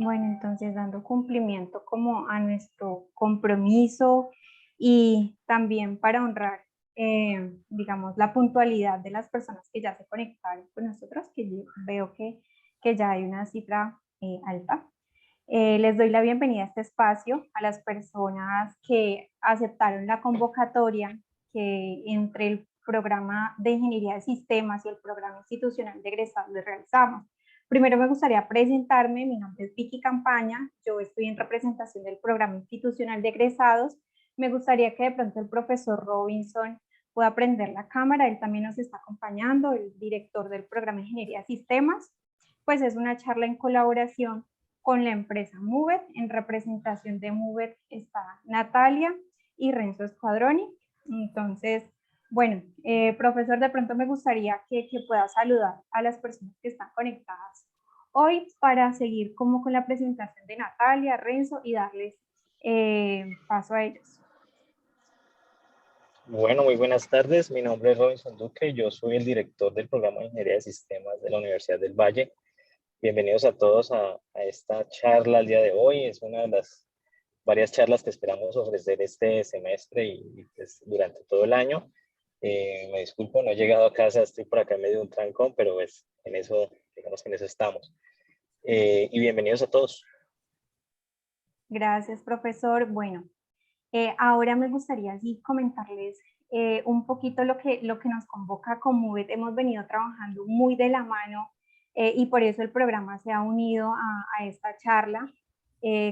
Bueno, entonces dando cumplimiento como a nuestro compromiso y también para honrar, digamos, la puntualidad de las personas que ya se conectaron con nosotros, que yo veo que ya hay una cifra alta. Les doy la bienvenida a este espacio a las personas que aceptaron la convocatoria que entre el programa de Ingeniería de Sistemas y el programa institucional de egresados les realizamos. Primero me gustaría presentarme, mi nombre es Vicky Campaña, yo estoy en representación del programa institucional de egresados. Me gustaría que de pronto el profesor Robinson pueda prender la cámara, él también nos está acompañando, el director del programa de Ingeniería de Sistemas. Pues es una charla en colaboración con la empresa Moovit. En representación de Moovit está Natalia y Renzo Squadroni. Entonces, bueno, profesor, de pronto me gustaría que pueda saludar a las personas que están conectadas hoy para seguir como con la presentación de Natalia, Renzo y darles paso a ellos. Bueno, muy buenas tardes. Mi nombre es Robinson Duque. Yo soy el director del programa de Ingeniería de Sistemas de la Universidad del Valle. Bienvenidos a todos a esta charla el día de hoy. Es una de las varias charlas que esperamos ofrecer este semestre y pues, durante todo el año. Me disculpo, no he llegado a casa, estoy por acá en medio de un trancón, pero pues en eso, digamos que en eso estamos. Y bienvenidos a todos. Gracias, profesor. Bueno, ahora me gustaría así comentarles un poquito lo que nos convoca como Moovit. Hemos venido trabajando muy de la mano y por eso el programa se ha unido a esta charla.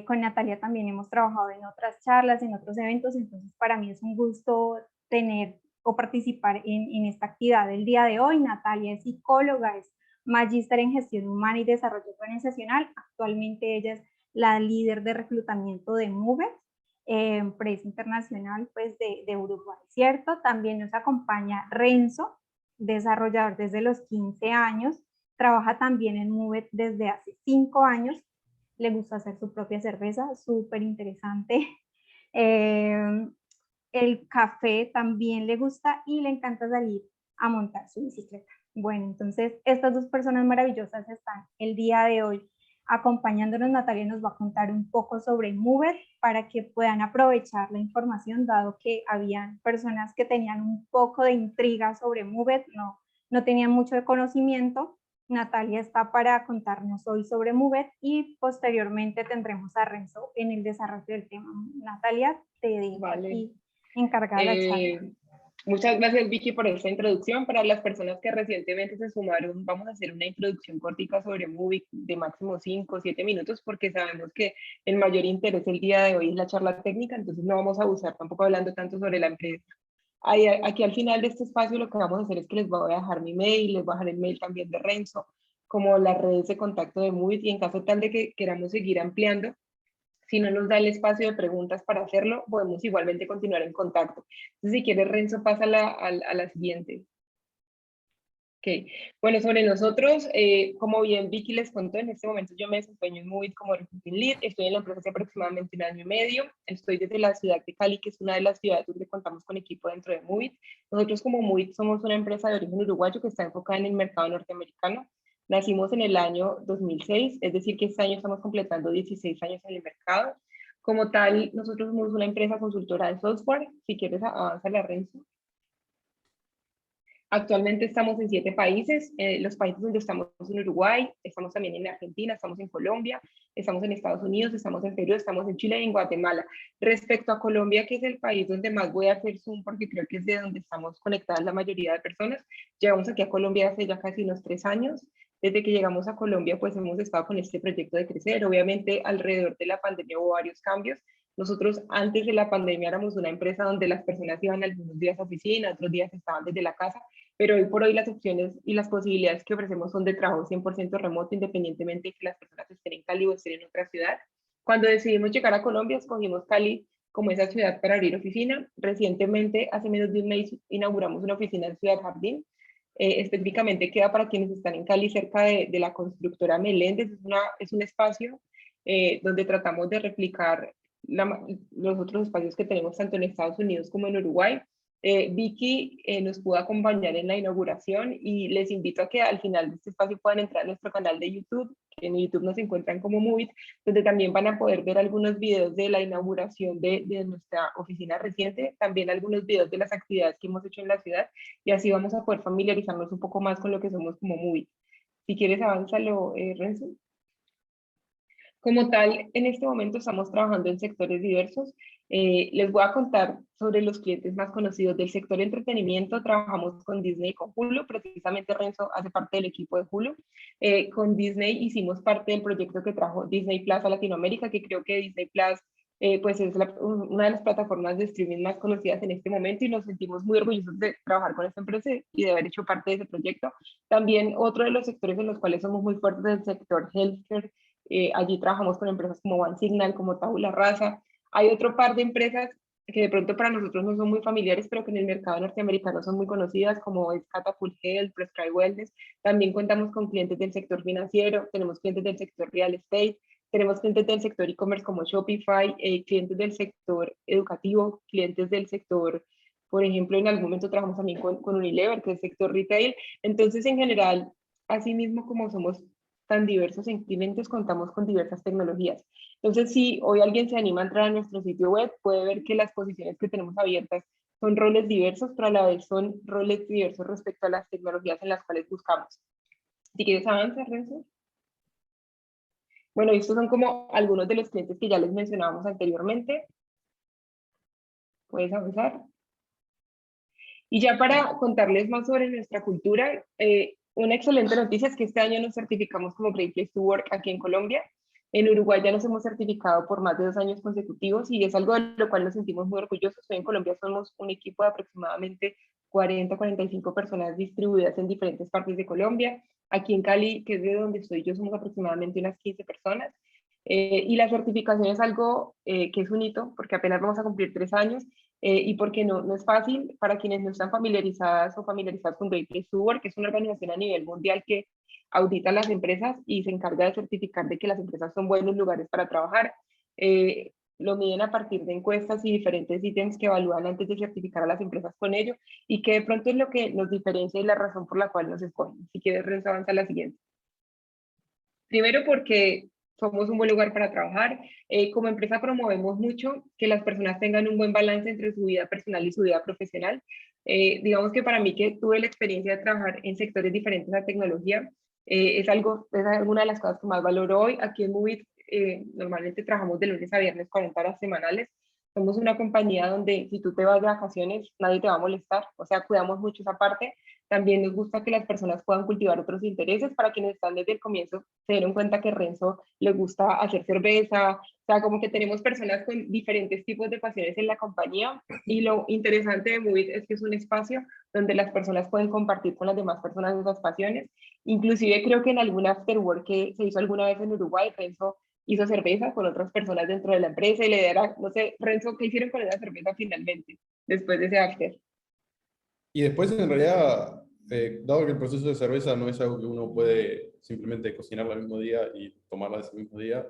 Con Natalia también hemos trabajado en otras charlas, en otros eventos, entonces para mí es un gusto tener o participar en esta actividad del día de hoy. Natalia es psicóloga, es magíster en gestión humana y desarrollo organizacional. Actualmente ella es la líder de reclutamiento de Moovit, empresa internacional pues de Uruguay, ¿cierto? También nos acompaña Renzo, desarrollador desde los 15 años, trabaja también en Moovit desde hace 5 años, le gusta hacer su propia cerveza, súper interesante. El café también le gusta y le encanta salir a montar su bicicleta. Bueno, entonces estas dos personas maravillosas están el día de hoy acompañándonos. Natalia nos va a contar un poco sobre Moovit para que puedan aprovechar la información, dado que habían personas que tenían un poco de intriga sobre Moovit, no tenían mucho de conocimiento. Natalia está para contarnos hoy sobre Moovit y posteriormente tendremos a Renzo en el desarrollo del tema. Natalia, te dejo aquí encargada de la charla. Muchas gracias, Vicky, por esta introducción. Para las personas que recientemente se sumaron, vamos a hacer una introducción cortica sobre Moovit de máximo 5 o 7 minutos, porque sabemos que el mayor interés el día de hoy es la charla técnica, entonces no vamos a abusar tampoco hablando tanto sobre la empresa. Aquí al final de este espacio lo que vamos a hacer es que les voy a dejar mi mail, les voy a dejar el mail también de Renzo, como las redes de contacto de Moovit, y en caso tal de que queramos seguir ampliando, si no nos da el espacio de preguntas para hacerlo, podemos igualmente continuar en contacto. Entonces, si quieres, Renzo, pasa a la siguiente. Ok, bueno, sobre nosotros, como bien Vicky les contó, en este momento yo me desempeño en Moovit como Recruiting Lead, estoy en la empresa hace aproximadamente 1 año y medio, estoy desde la ciudad de Cali, que es una de las ciudades donde contamos con equipo dentro de Moovit. Nosotros como Moovit somos una empresa de origen uruguayo que está enfocada en el mercado norteamericano. Nacimos en el año 2006, es decir que este año estamos completando 16 años en el mercado. Como tal, nosotros somos una empresa consultora de software. Si quieres, avanza la Renzo. Actualmente estamos en 7 países, los países donde estamos en Uruguay, estamos también en Argentina, estamos en Colombia, estamos en Estados Unidos, estamos en Perú, estamos en Chile y en Guatemala. Respecto a Colombia, que es el país donde más voy a hacer zoom, porque creo que es de donde estamos conectadas la mayoría de personas, llegamos aquí a Colombia hace ya casi unos 3 años. Desde que llegamos a Colombia, pues hemos estado con este proyecto de crecer. Obviamente, alrededor de la pandemia hubo varios cambios. Nosotros antes de la pandemia éramos una empresa donde las personas iban algunos días a oficina, otros días estaban desde la casa, pero hoy por hoy las opciones y las posibilidades que ofrecemos son de trabajo 100% remoto, independientemente de que las personas estén en Cali o estén en otra ciudad. Cuando decidimos llegar a Colombia, escogimos Cali como esa ciudad para abrir oficina. Recientemente, hace menos de un mes, inauguramos una oficina en Ciudad Jardín. Específicamente queda para quienes están en Cali, cerca de la constructora Meléndez. Es un espacio donde tratamos de replicar los otros espacios que tenemos tanto en Estados Unidos como en Uruguay. Vicky nos pudo acompañar en la inauguración y les invito a que al final de este espacio puedan entrar a nuestro canal de YouTube, que en YouTube nos encuentran como Movit, donde también van a poder ver algunos videos de la inauguración de nuestra oficina reciente, también algunos videos de las actividades que hemos hecho en la ciudad, y así vamos a poder familiarizarnos un poco más con lo que somos como Movit. Si quieres, avánzalo, Renzo. Como tal, en este momento estamos trabajando en sectores diversos. Les voy a contar sobre los clientes más conocidos del sector entretenimiento. Trabajamos con Disney y con Hulu. Precisamente Renzo hace parte del equipo de Hulu. Con Disney hicimos parte del proyecto que trajo Disney Plus a Latinoamérica, que creo que Disney Plus pues es una de las plataformas de streaming más conocidas en este momento, y nos sentimos muy orgullosos de trabajar con esta empresa y de haber hecho parte de ese proyecto. También otro de los sectores en los cuales somos muy fuertes es el sector healthcare. Allí trabajamos con empresas como OneSignal, como Tabula Rasa. Hay otro par de empresas que de pronto para nosotros no son muy familiares, pero que en el mercado norteamericano son muy conocidas, como es Catapult Health, Prescribe Wellness. También contamos con clientes del sector financiero, tenemos clientes del sector real estate, tenemos clientes del sector e-commerce como Shopify, clientes del sector educativo, clientes del sector, por ejemplo, en algún momento trabajamos también con Unilever, que es el sector retail. Entonces, en general, así mismo como somos tan diversos en clientes, contamos con diversas tecnologías. Entonces, si hoy alguien se anima a entrar a nuestro sitio web, puede ver que las posiciones que tenemos abiertas son roles diversos, pero a la vez son roles diversos respecto a las tecnologías en las cuales buscamos. Si quieres avanzar, Renzo. Bueno, estos son como algunos de los clientes que ya les mencionábamos anteriormente. Puedes avanzar. Y ya para contarles más sobre nuestra cultura, una excelente noticia es que este año nos certificamos como Great Place to Work aquí en Colombia. En Uruguay ya nos hemos certificado por más de 2 años consecutivos y es algo de lo cual nos sentimos muy orgullosos. Hoy en Colombia somos un equipo de aproximadamente 40-45 personas distribuidas en diferentes partes de Colombia. Aquí en Cali, que es de donde estoy yo, somos aproximadamente unas 15 personas. Y la certificación es algo que es un hito, porque apenas vamos a cumplir 3 años, y porque no es fácil para quienes no están familiarizadas o familiarizados con Great Place to Work, que es una organización a nivel mundial que audita las empresas y se encarga de certificar de que las empresas son buenos lugares para trabajar. Lo miden a partir de encuestas y diferentes ítems que evalúan antes de certificar a las empresas con ello, y que de pronto es lo que nos diferencia y la razón por la cual nos escogen. Si quieres, Renzo, avanza a la siguiente. Primero porque somos un buen lugar para trabajar. Como empresa promovemos mucho que las personas tengan un buen balance entre su vida personal y su vida profesional. Digamos que para mí, que tuve la experiencia de trabajar en sectores diferentes a tecnología, es alguna de las cosas que más valoro hoy. Aquí en Movit normalmente trabajamos de lunes a viernes 40 horas semanales. Somos una compañía donde si tú te vas de vacaciones nadie te va a molestar, o sea, cuidamos mucho esa parte. También nos gusta que las personas puedan cultivar otros intereses. Para quienes están desde el comienzo, se dieron cuenta que Renzo le gusta hacer cerveza, o sea, como que tenemos personas con diferentes tipos de pasiones en la compañía, y lo interesante de Movit es que es un espacio donde las personas pueden compartir con las demás personas esas pasiones. Inclusive creo que en algún after work que se hizo alguna vez en Uruguay, Renzo hizo cerveza con otras personas dentro de la empresa, y la idea era, no sé, Renzo, ¿qué hicieron con esa cerveza finalmente, después de ese after? Y después, en realidad, dado que el proceso de cerveza no es algo que uno puede simplemente cocinarla el mismo día y tomarla ese mismo día,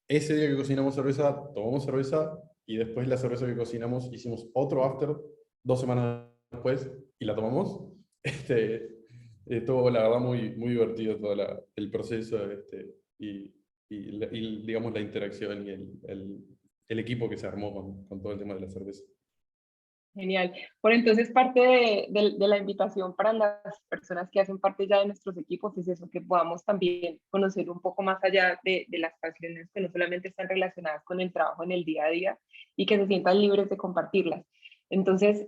ese día que cocinamos cerveza, tomamos cerveza, y después la cerveza que cocinamos hicimos otro after 2 semanas después y la tomamos. Estuvo, la verdad, muy divertido todo el proceso, y digamos la interacción y el equipo que se armó con todo el tema de la cerveza. Genial. Bueno, entonces parte de la invitación para las personas que hacen parte ya de nuestros equipos es eso, que podamos también conocer un poco más allá de las pasiones que no solamente están relacionadas con el trabajo en el día a día, y que se sientan libres de compartirlas. Entonces,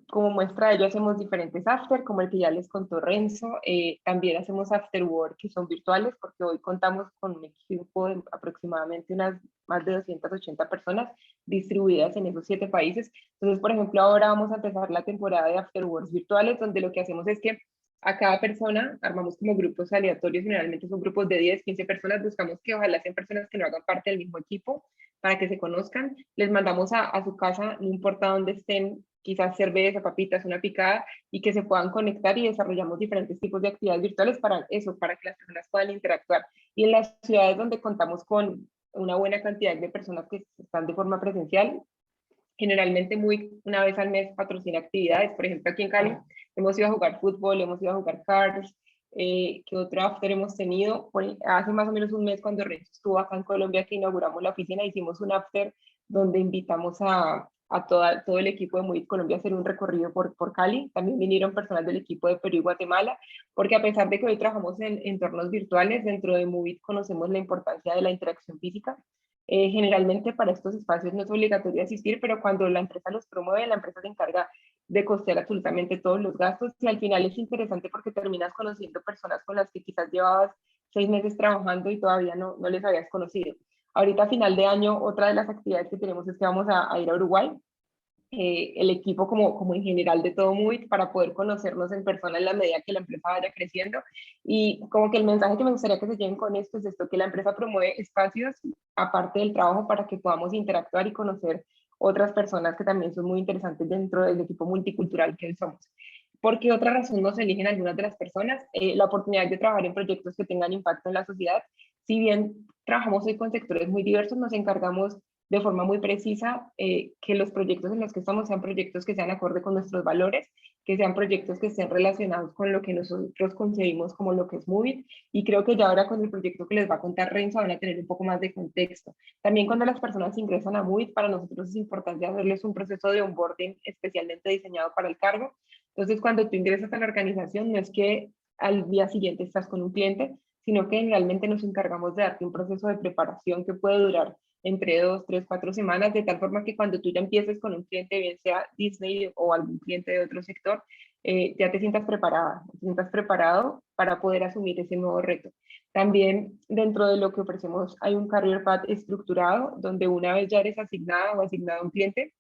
como muestra de ello, hacemos diferentes after, como el que ya les contó Renzo. También hacemos after work que son virtuales, porque hoy contamos con un equipo de aproximadamente unas más de 280 personas distribuidas en esos 7 países. Entonces, por ejemplo, ahora vamos a empezar la temporada de after works virtuales, donde lo que hacemos es que a cada persona armamos como grupos aleatorios, generalmente son grupos de 10, 15 personas, buscamos que ojalá sean personas que no hagan parte del mismo equipo para que se conozcan. Les mandamos a su casa, no importa dónde estén, quizás cerveza, papitas, una picada, y que se puedan conectar, y desarrollamos diferentes tipos de actividades virtuales para eso, para que las personas puedan interactuar. Y en las ciudades donde contamos con una buena cantidad de personas que están de forma presencial, Generalmente muy una vez al mes patrocina actividades, por ejemplo aquí en Cali hemos ido a jugar fútbol, hemos ido a jugar cards, ¿qué otro after hemos tenido? Hace más o menos un mes cuando Renzo estuvo acá en Colombia que inauguramos la oficina, hicimos un after donde invitamos a todo el equipo de Movit Colombia a hacer un recorrido por Cali. También vinieron personas del equipo de Perú y Guatemala, porque a pesar de que hoy trabajamos en entornos virtuales, dentro de Movit conocemos la importancia de la interacción física. Generalmente para estos espacios no es obligatorio asistir, pero cuando la empresa los promueve, la empresa se encarga de costear absolutamente todos los gastos y al final es interesante porque terminas conociendo personas con las que quizás llevabas 6 meses trabajando y todavía no les habías conocido. Ahorita a final de año, otra de las actividades que tenemos es que vamos a ir a Uruguay, el equipo como en general de todo Movit para poder conocernos en persona en la medida que la empresa vaya creciendo. Y como que el mensaje que me gustaría que se lleven con esto es esto, que la empresa promueve espacios aparte del trabajo para que podamos interactuar y conocer otras personas que también son muy interesantes dentro del equipo multicultural que somos. ¿Por qué otra razón nos eligen algunas de las personas? La oportunidad de trabajar en proyectos que tengan impacto en la sociedad. Si bien trabajamos hoy con sectores muy diversos, nos encargamos de forma muy precisa que los proyectos en los que estamos sean proyectos que sean acorde con nuestros valores, que sean proyectos que estén relacionados con lo que nosotros concebimos como lo que es Movit, y creo que ya ahora con el proyecto que les va a contar Renzo van a tener un poco más de contexto. También cuando las personas ingresan a Movit, para nosotros es importante hacerles un proceso de onboarding especialmente diseñado para el cargo. Entonces, cuando tú ingresas a la organización, no es que al día siguiente estás con un cliente, sino que generalmente nos encargamos de darte un proceso de preparación que puede durar entre 2, 3, 4 semanas, de tal forma que cuando tú ya empieces con un cliente, bien sea Disney o algún cliente de otro sector, ya te sientas preparada, te sientas preparado para poder asumir ese nuevo reto. También dentro de lo que ofrecemos hay un career path estructurado, donde una vez ya eres asignada o asignado a un cliente,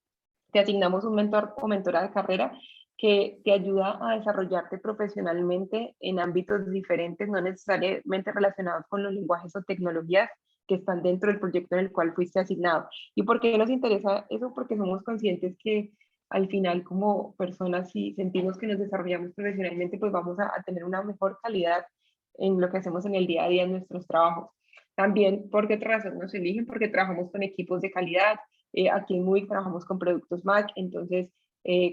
te asignamos un mentor o mentora de carrera que te ayuda a desarrollarte profesionalmente en ámbitos diferentes, no necesariamente relacionados con los lenguajes o tecnologías que están dentro del proyecto en el cual fuiste asignado. ¿Y por qué nos interesa eso? Porque somos conscientes que al final como personas, si sentimos que nos desarrollamos profesionalmente, pues vamos a tener una mejor calidad en lo que hacemos en el día a día en nuestros trabajos. También, ¿por qué otra razón nos eligen? Porque trabajamos con equipos de calidad. Aquí en Movit trabajamos con productos Mac, entonces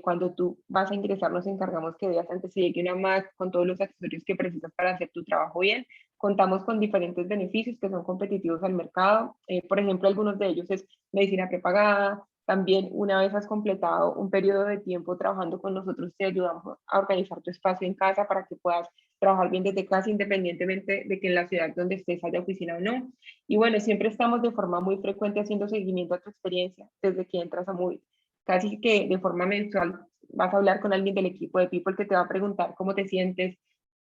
cuando tú vas a ingresar nos encargamos que veas antes si llegue una Mac con todos los accesorios que precisas para hacer tu trabajo bien. Contamos con diferentes beneficios que son competitivos al mercado. Por ejemplo, algunos de ellos es medicina prepagada. También una vez has completado un periodo de tiempo trabajando con nosotros, te ayudamos a organizar tu espacio en casa para que puedas trabajar bien desde casa independientemente de que en la ciudad donde estés haya oficina o no. Y bueno, siempre estamos de forma muy frecuente haciendo seguimiento a tu experiencia desde que entras a Movit. Casi que de forma mensual vas a hablar con alguien del equipo de People que te va a preguntar cómo te sientes,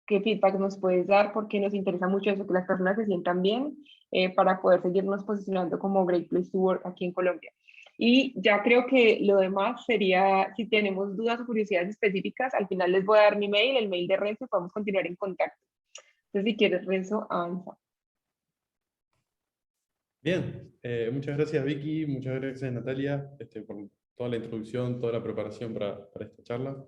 qué feedback nos puedes dar, porque nos interesa mucho eso, que las personas se sientan bien para poder seguirnos posicionando como Great Place to Work aquí en Colombia. Y ya creo que lo demás sería, si tenemos dudas o curiosidades específicas, al final les voy a dar mi mail, el mail de Renzo, y podemos continuar en contacto. Entonces, si quieres, Renzo, avanza. Bien, muchas gracias Vicky, muchas gracias Natalia por toda la introducción, toda la preparación para esta charla.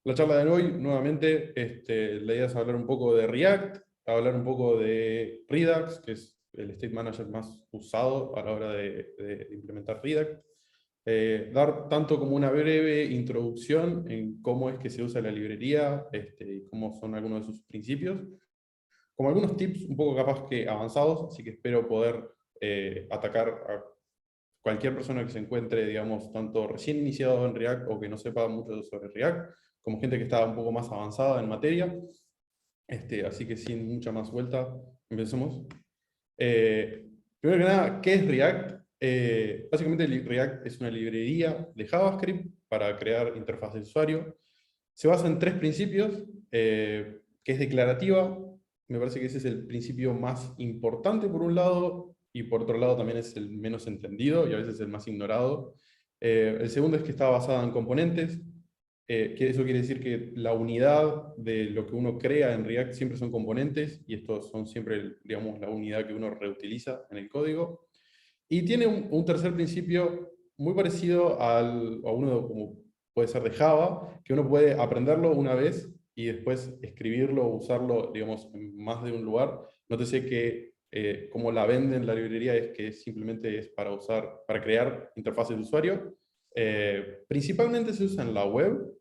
La charla de hoy, nuevamente, la idea es hablar un poco de React, hablar un poco de Redux, que es el state manager más usado a la hora de implementar Redux. Dar tanto como una breve introducción en cómo es que se usa la librería y cómo son algunos de sus principios, como algunos tips un poco capaz que avanzados, así que espero poder atacar a cualquier persona que se encuentre, digamos, tanto recién iniciado en React o que no sepa mucho sobre React, como gente que está un poco más avanzada en materia. Así que sin mucha más vuelta, empecemos. Primero que nada, ¿qué es React? Básicamente React es una librería de JavaScript para crear interfaz de usuario. Se basa en 3 principios, que es declarativa. Me parece que ese es el principio más importante por un lado, y por otro lado también es el menos entendido y a veces el más ignorado. El segundo es que está basada en componentes, que eso quiere decir que la unidad de lo que uno crea en React siempre son componentes, y estos son siempre, digamos, la unidad que uno reutiliza en el código. Y tiene un tercer principio muy parecido a uno como puede ser de Java, que uno puede aprenderlo una vez y después escribirlo o usarlo, digamos, en más de un lugar. Nótese que como la venden la librería es que simplemente es para crear interfaces de usuario. Principalmente se usa en la web,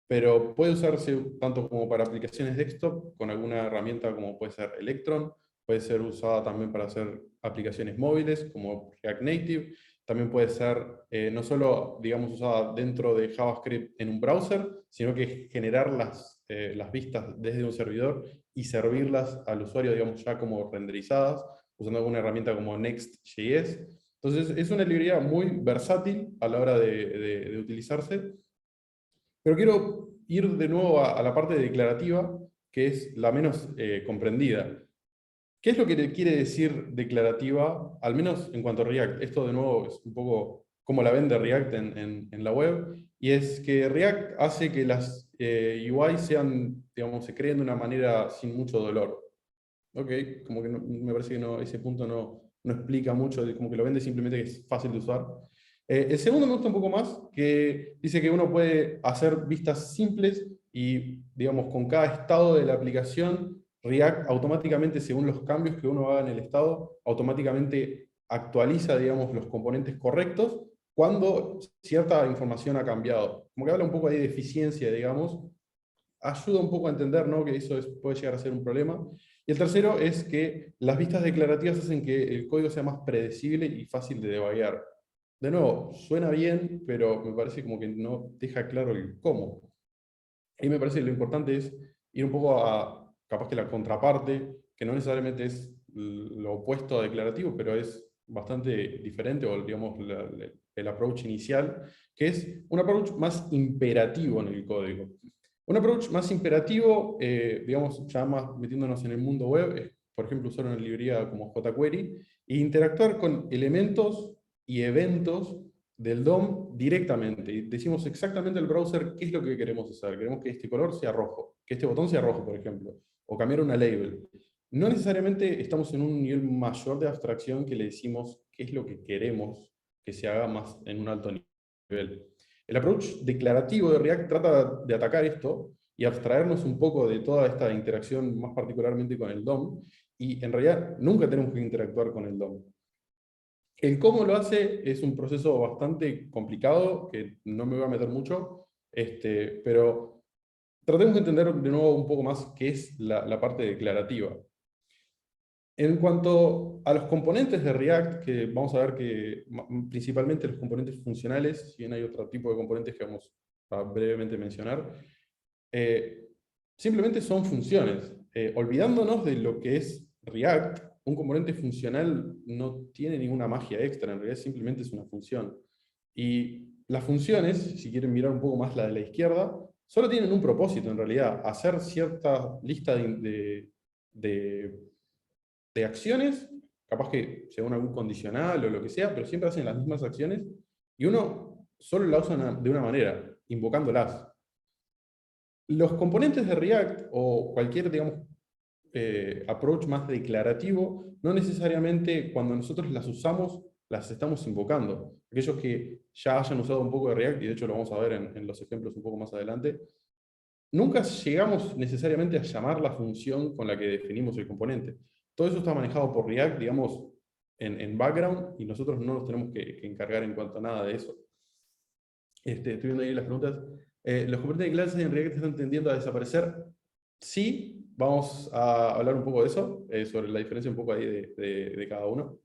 pero puede usarse tanto como para aplicaciones desktop, con alguna herramienta como puede ser Electron, puede ser usada también para hacer aplicaciones móviles como React Native, también puede ser no solo, digamos, usada dentro de JavaScript en un browser, sino que generar las vistas desde un servidor y servirlas al usuario, digamos, ya como renderizadas, usando alguna herramienta como Next.js. Entonces, es una librería muy versátil a la hora de utilizarse. Pero quiero ir de nuevo a la parte declarativa, que es la menos comprendida. ¿Qué es lo que quiere decir declarativa, al menos en cuanto a React? Esto de nuevo es un poco como la vende React en la web, y es que React hace que las UI sean, digamos, se creen de una manera sin mucho dolor. Ok, como que me parece que no, ese punto no explica mucho, como que lo vende simplemente que es fácil de usar. El segundo me gusta un poco más, que dice que uno puede hacer vistas simples y, digamos, con cada estado de la aplicación, React automáticamente, según los cambios que uno haga en el estado, automáticamente actualiza, digamos, los componentes correctos cuando cierta información ha cambiado. Como que habla un poco ahí de eficiencia, digamos, ayuda un poco a entender, ¿no?, que eso puede llegar a ser un problema. Y el tercero es que las vistas declarativas hacen que el código sea más predecible y fácil de debuguear. De nuevo, suena bien, pero me parece como que no deja claro el cómo. Y me parece que lo importante es ir un poco a, capaz que la contraparte, que no necesariamente es lo opuesto a declarativo, pero es bastante diferente, o digamos el approach inicial, que es un approach más imperativo en el código. Un approach más imperativo, digamos, ya más metiéndonos en el mundo web, es, por ejemplo, usar una librería como jQuery e interactuar con elementos y eventos del DOM directamente. Y decimos exactamente al browser qué es lo que queremos hacer. Queremos que este color sea rojo, que este botón sea rojo, por ejemplo, o cambiar una label. No necesariamente estamos en un nivel mayor de abstracción que le decimos qué es lo que queremos que se haga más en un alto nivel. El approach declarativo de React trata de atacar esto y abstraernos un poco de toda esta interacción, más particularmente con el DOM, y en realidad nunca tenemos que interactuar con el DOM. El cómo lo hace es un proceso bastante complicado, que no me voy a meter mucho, pero tratemos de entender de nuevo un poco más qué es la parte declarativa. En cuanto a los componentes de React, que vamos a ver que principalmente los componentes funcionales, si bien hay otro tipo de componentes que vamos a brevemente mencionar, simplemente son funciones. Olvidándonos de lo que es React, un componente funcional no tiene ninguna magia extra, en realidad simplemente es una función. Y las funciones, si quieren mirar un poco más la de la izquierda, solo tienen un propósito en realidad, hacer cierta lista de acciones, capaz que según algún condicional o lo que sea, pero siempre hacen las mismas acciones, y uno solo la usa de una manera, invocándolas. Los componentes de React, o cualquier, digamos, approach más declarativo, no necesariamente cuando nosotros las usamos, las estamos invocando. Aquellos que ya hayan usado un poco de React, y de hecho lo vamos a ver en los ejemplos un poco más adelante, nunca llegamos necesariamente a llamar la función con la que definimos el componente. Todo eso está manejado por React, digamos, en background, y nosotros no nos tenemos que encargar en cuanto a nada de eso. Estoy viendo ahí las preguntas. ¿Los componentes de clases en React están tendiendo a desaparecer? Sí, vamos a hablar un poco de eso, sobre la diferencia un poco ahí de cada uno.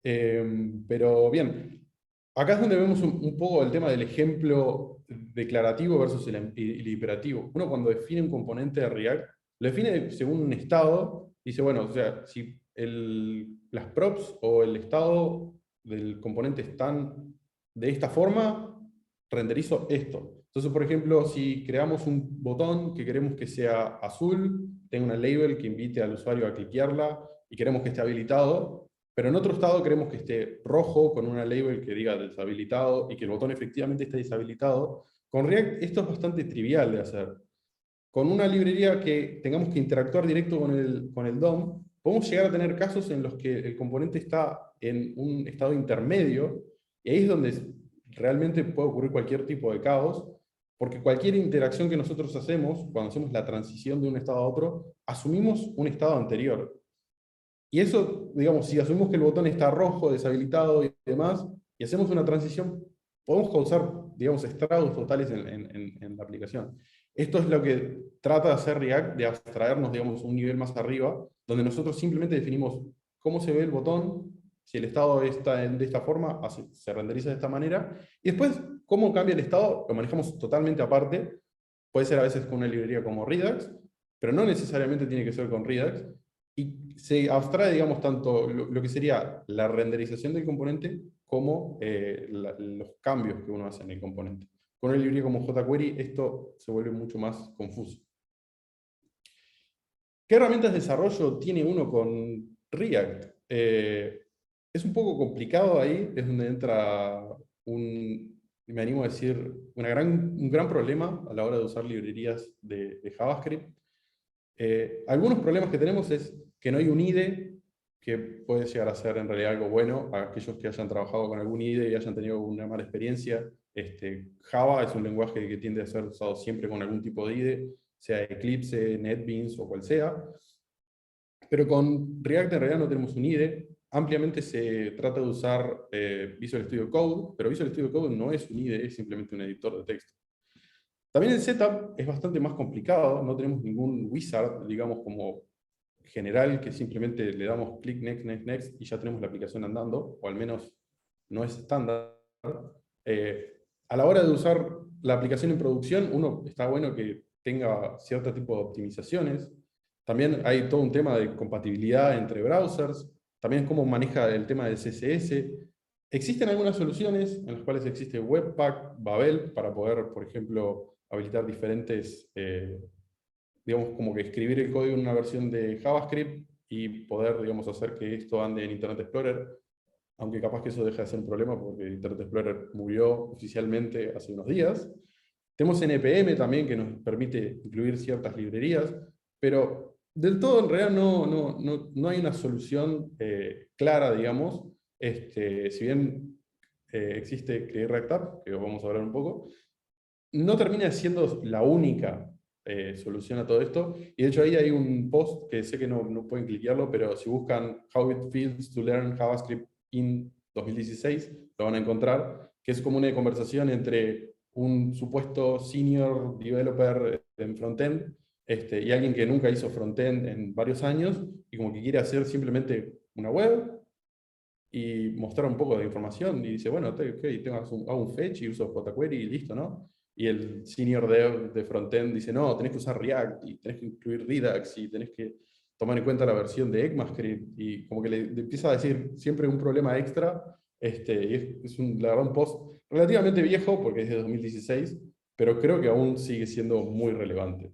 Pero bien, acá es donde vemos un poco el tema del ejemplo declarativo versus el imperativo. Uno cuando define un componente de React, lo define según un estado, dice, bueno, o sea, si las props o el estado del componente están de esta forma, renderizo esto. Entonces, por ejemplo, si creamos un botón que queremos que sea azul, tenga una label que invite al usuario a cliquearla y queremos que esté habilitado, pero en otro estado queremos que esté rojo con una label que diga deshabilitado y que el botón efectivamente esté deshabilitado. Con React esto es bastante trivial de hacer. Con una librería que tengamos que interactuar directo con el DOM, podemos llegar a tener casos en los que el componente está en un estado intermedio, y ahí es donde realmente puede ocurrir cualquier tipo de caos, porque cualquier interacción que nosotros hacemos, cuando hacemos la transición de un estado a otro, asumimos un estado anterior. Y eso, digamos, si asumimos que el botón está rojo, deshabilitado y demás, y hacemos una transición, podemos causar, digamos, estragos totales en la aplicación. Esto es lo que trata de hacer React, de abstraernos, digamos, un nivel más arriba, donde nosotros simplemente definimos cómo se ve el botón, si el estado está de esta forma, se renderiza de esta manera, y después cómo cambia el estado, lo manejamos totalmente aparte, puede ser a veces con una librería como Redux, pero no necesariamente tiene que ser con Redux, y se abstrae, digamos, tanto lo que sería la renderización del componente como los cambios que uno hace en el componente. Con una librería como jQuery esto se vuelve mucho más confuso. ¿Qué herramientas de desarrollo tiene uno con React? Es un poco complicado ahí, es donde entra me animo a decir, un gran problema a la hora de usar librerías de JavaScript. Algunos problemas que tenemos es que no hay un IDE, que puede llegar a ser en realidad algo bueno a aquellos que hayan trabajado con algún IDE y hayan tenido una mala experiencia. Java es un lenguaje que tiende a ser usado siempre con algún tipo de IDE, sea Eclipse, NetBeans o cual sea. Pero con React en realidad no tenemos un IDE. Ampliamente se trata de usar Visual Studio Code, pero Visual Studio Code no es un IDE, es simplemente un editor de texto. También el setup es bastante más complicado, no tenemos ningún wizard, digamos, como general, que simplemente le damos clic, next, next, next, y ya tenemos la aplicación andando, o al menos no es estándar. A la hora de usar la aplicación en producción, está bueno que tenga cierto tipo de optimizaciones. También hay todo un tema de compatibilidad entre browsers, también cómo maneja el tema del CSS. Existen algunas soluciones en las cuales existe Webpack, Babel, para poder, por ejemplo, habilitar diferentes, digamos, como que escribir el código en una versión de JavaScript y poder, digamos, hacer que esto ande en Internet Explorer, aunque capaz que eso deja de ser un problema porque Internet Explorer murió oficialmente hace unos días. Tenemos NPM también que nos permite incluir ciertas librerías, pero del todo en realidad no hay una solución clara, digamos. Si bien existe React App, que vamos a hablar un poco, no termina siendo la única solución a todo esto. Y de hecho ahí hay un post que sé que no pueden cliquearlo, pero si buscan How it feels to learn JavaScript in 2016, lo van a encontrar, que es como una conversación entre un supuesto senior developer en frontend y alguien que nunca hizo frontend en varios años y como que quiere hacer simplemente una web y mostrar un poco de información y dice, bueno, hago un fetch y uso jQuery y listo, ¿no? Y el senior dev de frontend dice, no, tenés que usar React y tenés que incluir Redux y tenés que tomar en cuenta la versión de ECMAScript y como que le empieza a decir siempre un problema extra. Y la verdad, un post relativamente viejo porque es de 2016, pero creo que aún sigue siendo muy relevante.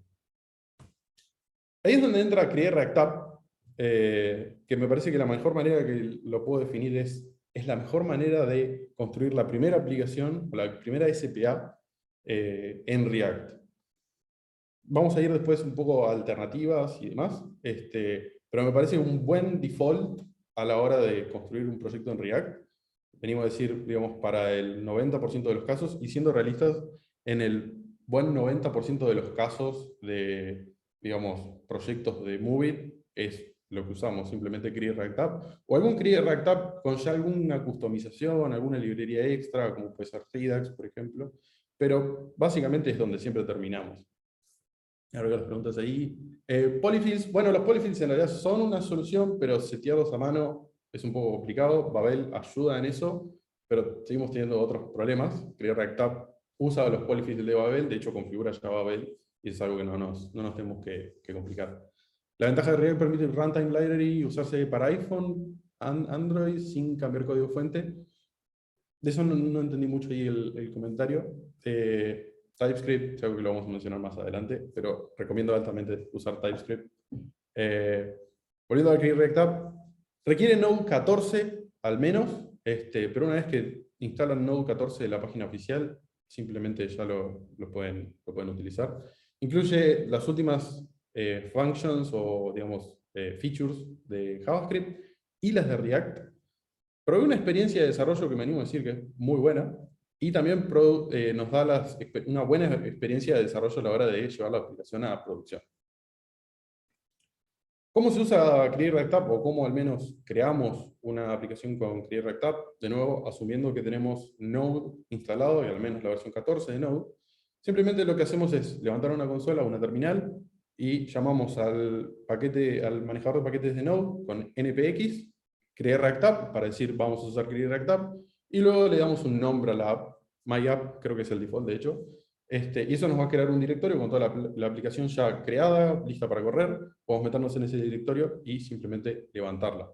Ahí es donde entra Create React App, que me parece que la mejor manera que lo puedo definir es la mejor manera de construir la primera aplicación, o la primera SPA en React. Vamos a ir después un poco a alternativas y demás, pero me parece un buen default a la hora de construir un proyecto en React. Venimos a decir, digamos, para el 90% de los casos, y siendo realistas, en el buen 90% de los casos de, digamos, proyectos de Movit, es lo que usamos, simplemente Create React App, o algún Create React App con ya alguna customización, alguna librería extra, como puede ser Redux, por ejemplo, pero básicamente es donde siempre terminamos. Ahora veo las preguntas ahí. Polyfills, bueno, los polyfills en realidad son una solución, pero setearlos a mano es un poco complicado. Babel ayuda en eso, pero seguimos teniendo otros problemas. Create React App usa los polyfills de Babel, de hecho configura ya Babel, y es algo que no nos tenemos que complicar. La ventaja de React permite el Runtime Library usarse para iPhone, Android, sin cambiar código fuente. De eso no entendí mucho ahí el comentario. TypeScript, es algo que lo vamos a mencionar más adelante, pero recomiendo altamente usar TypeScript. Volviendo a Create React App, requiere Node 14 al menos, pero una vez que instalan Node 14 de la página oficial, simplemente ya lo pueden utilizar. Incluye las últimas functions o, digamos, features de JavaScript y las de React. Probé una experiencia de desarrollo que me animo a decir que es muy buena, y también nos da una buena experiencia de desarrollo a la hora de llevar la aplicación a producción. ¿Cómo se usa Create React App? O cómo al menos creamos una aplicación con Create React App. De nuevo, asumiendo que tenemos Node instalado, y al menos la versión 14 de Node. Simplemente lo que hacemos es levantar una consola, una terminal, y llamamos al manejador de paquetes de Node con npx, Create React App, para decir vamos a usar Create React App, y luego le damos un nombre a la app. My App creo que es el default, de hecho. Y eso nos va a crear un directorio con toda la aplicación ya creada, lista para correr. Podemos meternos en ese directorio y simplemente levantarla.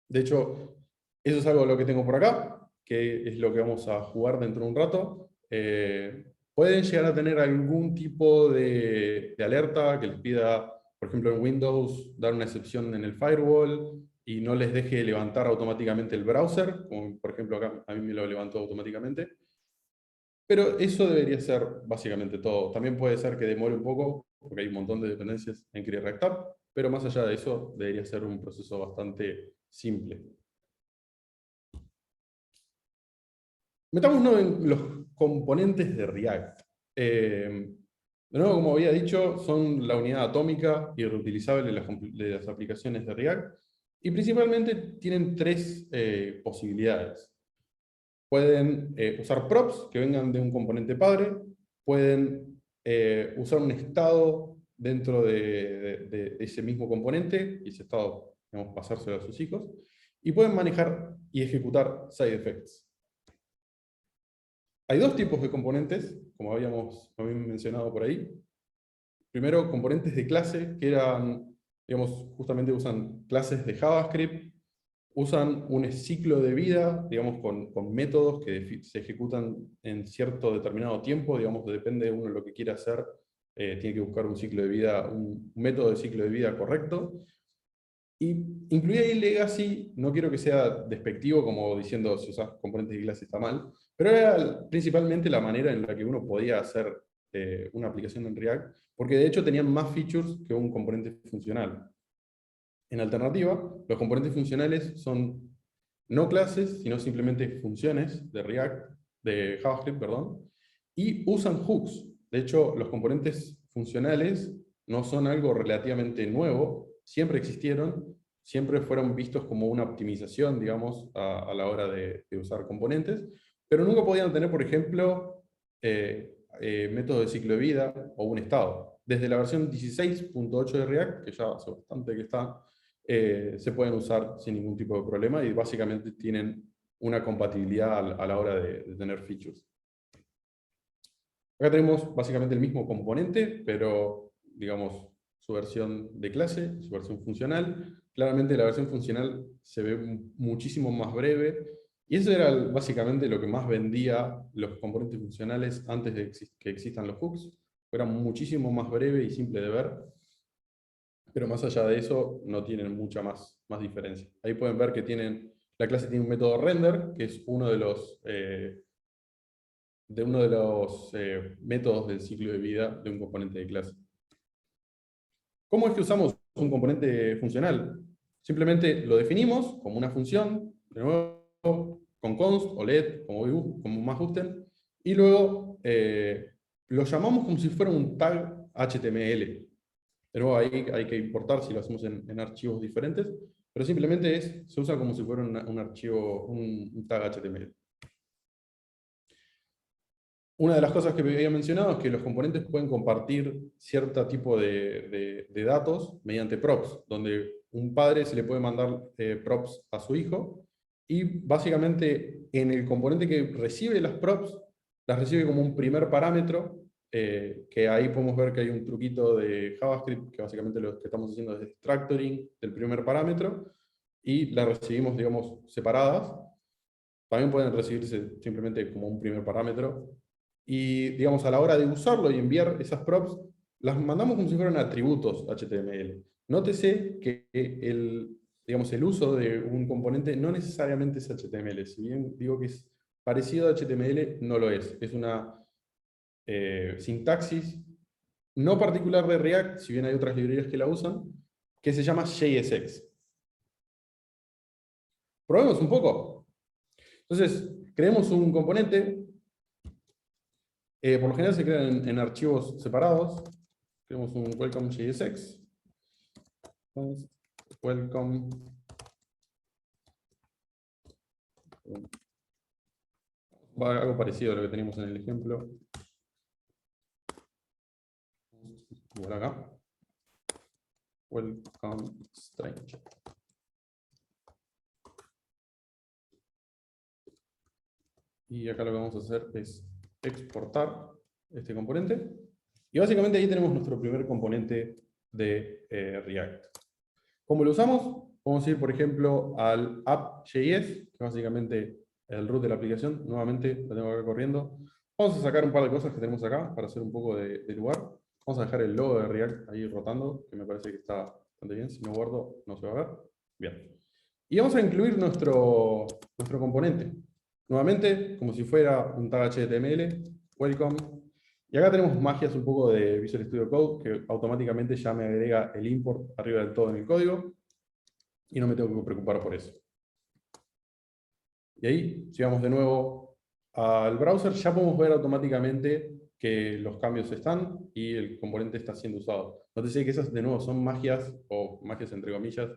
De hecho, eso es algo de lo que tengo por acá, que es lo que vamos a jugar dentro de un rato. Pueden llegar a tener algún tipo de alerta que les pida, por ejemplo en Windows, dar una excepción en el firewall y no les deje levantar automáticamente el browser, como por ejemplo acá a mí me lo levantó automáticamente. Pero eso debería ser básicamente todo. También puede ser que demore un poco, porque hay un montón de dependencias en Create React App, pero más allá de eso, debería ser un proceso bastante simple. Metámonos en los componentes de React. De nuevo, como había dicho, son la unidad atómica y reutilizable de las aplicaciones de React, y principalmente tienen tres posibilidades. Pueden usar props que vengan de un componente padre, pueden usar un estado dentro de ese mismo componente, y ese estado, digamos, pasárselo a sus hijos, y pueden manejar y ejecutar side effects. Hay dos tipos de componentes, como habíamos mencionado por ahí. Primero, componentes de clase, que eran, digamos, justamente usan clases de JavaScript, usan un ciclo de vida, digamos, con métodos que se ejecutan en cierto determinado tiempo, digamos, depende de uno lo que quiera hacer, tiene que buscar un ciclo de vida, un método de ciclo de vida correcto. Y incluir ahí legacy, no quiero que sea despectivo como diciendo si usas componentes de clase está mal, pero era principalmente la manera en la que uno podía hacer una aplicación en React, porque de hecho tenían más features que un componente funcional. En alternativa, los componentes funcionales son no clases, sino simplemente funciones de React, de JavaScript, perdón, y usan hooks. De hecho, los componentes funcionales no son algo relativamente nuevo, siempre existieron, siempre fueron vistos como una optimización, digamos, a la hora de usar componentes, pero nunca podían tener, por ejemplo, métodos de ciclo de vida o un estado. Desde la versión 16.8 de React, que ya hace bastante que está, se pueden usar sin ningún tipo de problema y básicamente tienen una compatibilidad a la hora de tener features. Acá tenemos básicamente el mismo componente, pero digamos su versión de clase, su versión funcional. Claramente la versión funcional se ve muchísimo más breve, y eso era básicamente lo que más vendía los componentes funcionales antes de que existan los hooks. Era muchísimo más breve y simple de ver. Pero más allá de eso, no tienen mucha más diferencia. Ahí pueden ver que la clase tiene un método render, que es uno de los métodos del ciclo de vida de un componente de clase. ¿Cómo es que usamos un componente funcional? Simplemente lo definimos como una función, de nuevo, con const o let, como más gusten, y luego lo llamamos como si fuera un tag HTML. De nuevo, ahí hay que importar si lo hacemos en archivos diferentes, pero simplemente se usa como si fuera un archivo, un tag HTML. Una de las cosas que me había mencionado es que los componentes pueden compartir cierto tipo de datos mediante props, donde un padre se le puede mandar props a su hijo, y básicamente en el componente que recibe las props, las recibe como un primer parámetro, que ahí podemos ver que hay un truquito de JavaScript, que básicamente lo que estamos haciendo es extractoring del primer parámetro, y las recibimos, digamos, separadas. También pueden recibirse simplemente como un primer parámetro, y digamos, a la hora de usarlo y enviar esas props, las mandamos como si fueran atributos HTML. Nótese que digamos, el uso de un componente no necesariamente es HTML. Si bien digo que es parecido a HTML, no lo es. Es una sintaxis no particular de React, si bien hay otras librerías que la usan, que se llama JSX. Probemos un poco. Entonces, creemos un componente. Por lo general se crean en archivos separados. Creamos un welcome JSX. welcome. Algo parecido a lo que teníamos en el ejemplo. Por acá. Welcome stranger. Y acá lo que vamos a hacer es exportar este componente. Y básicamente ahí tenemos nuestro primer componente de React. ¿Cómo lo usamos? Vamos a ir, por ejemplo, al app.js, que es básicamente el root de la aplicación. Nuevamente lo tengo acá corriendo. Vamos a sacar un par de cosas que tenemos acá para hacer un poco de lugar. Vamos a dejar el logo de React ahí rotando, que me parece que está bastante bien. Si no guardo, no se va a ver. Bien. Y vamos a incluir nuestro componente. Nuevamente, como si fuera un tag HTML, welcome. Y acá tenemos magias un poco de Visual Studio Code, que automáticamente ya me agrega el import arriba del todo en el código, y no me tengo que preocupar por eso. Y ahí, si vamos de nuevo al browser, ya podemos ver automáticamente que los cambios están y el componente está siendo usado. Nótese que esas, de nuevo, son magias, o magias entre comillas,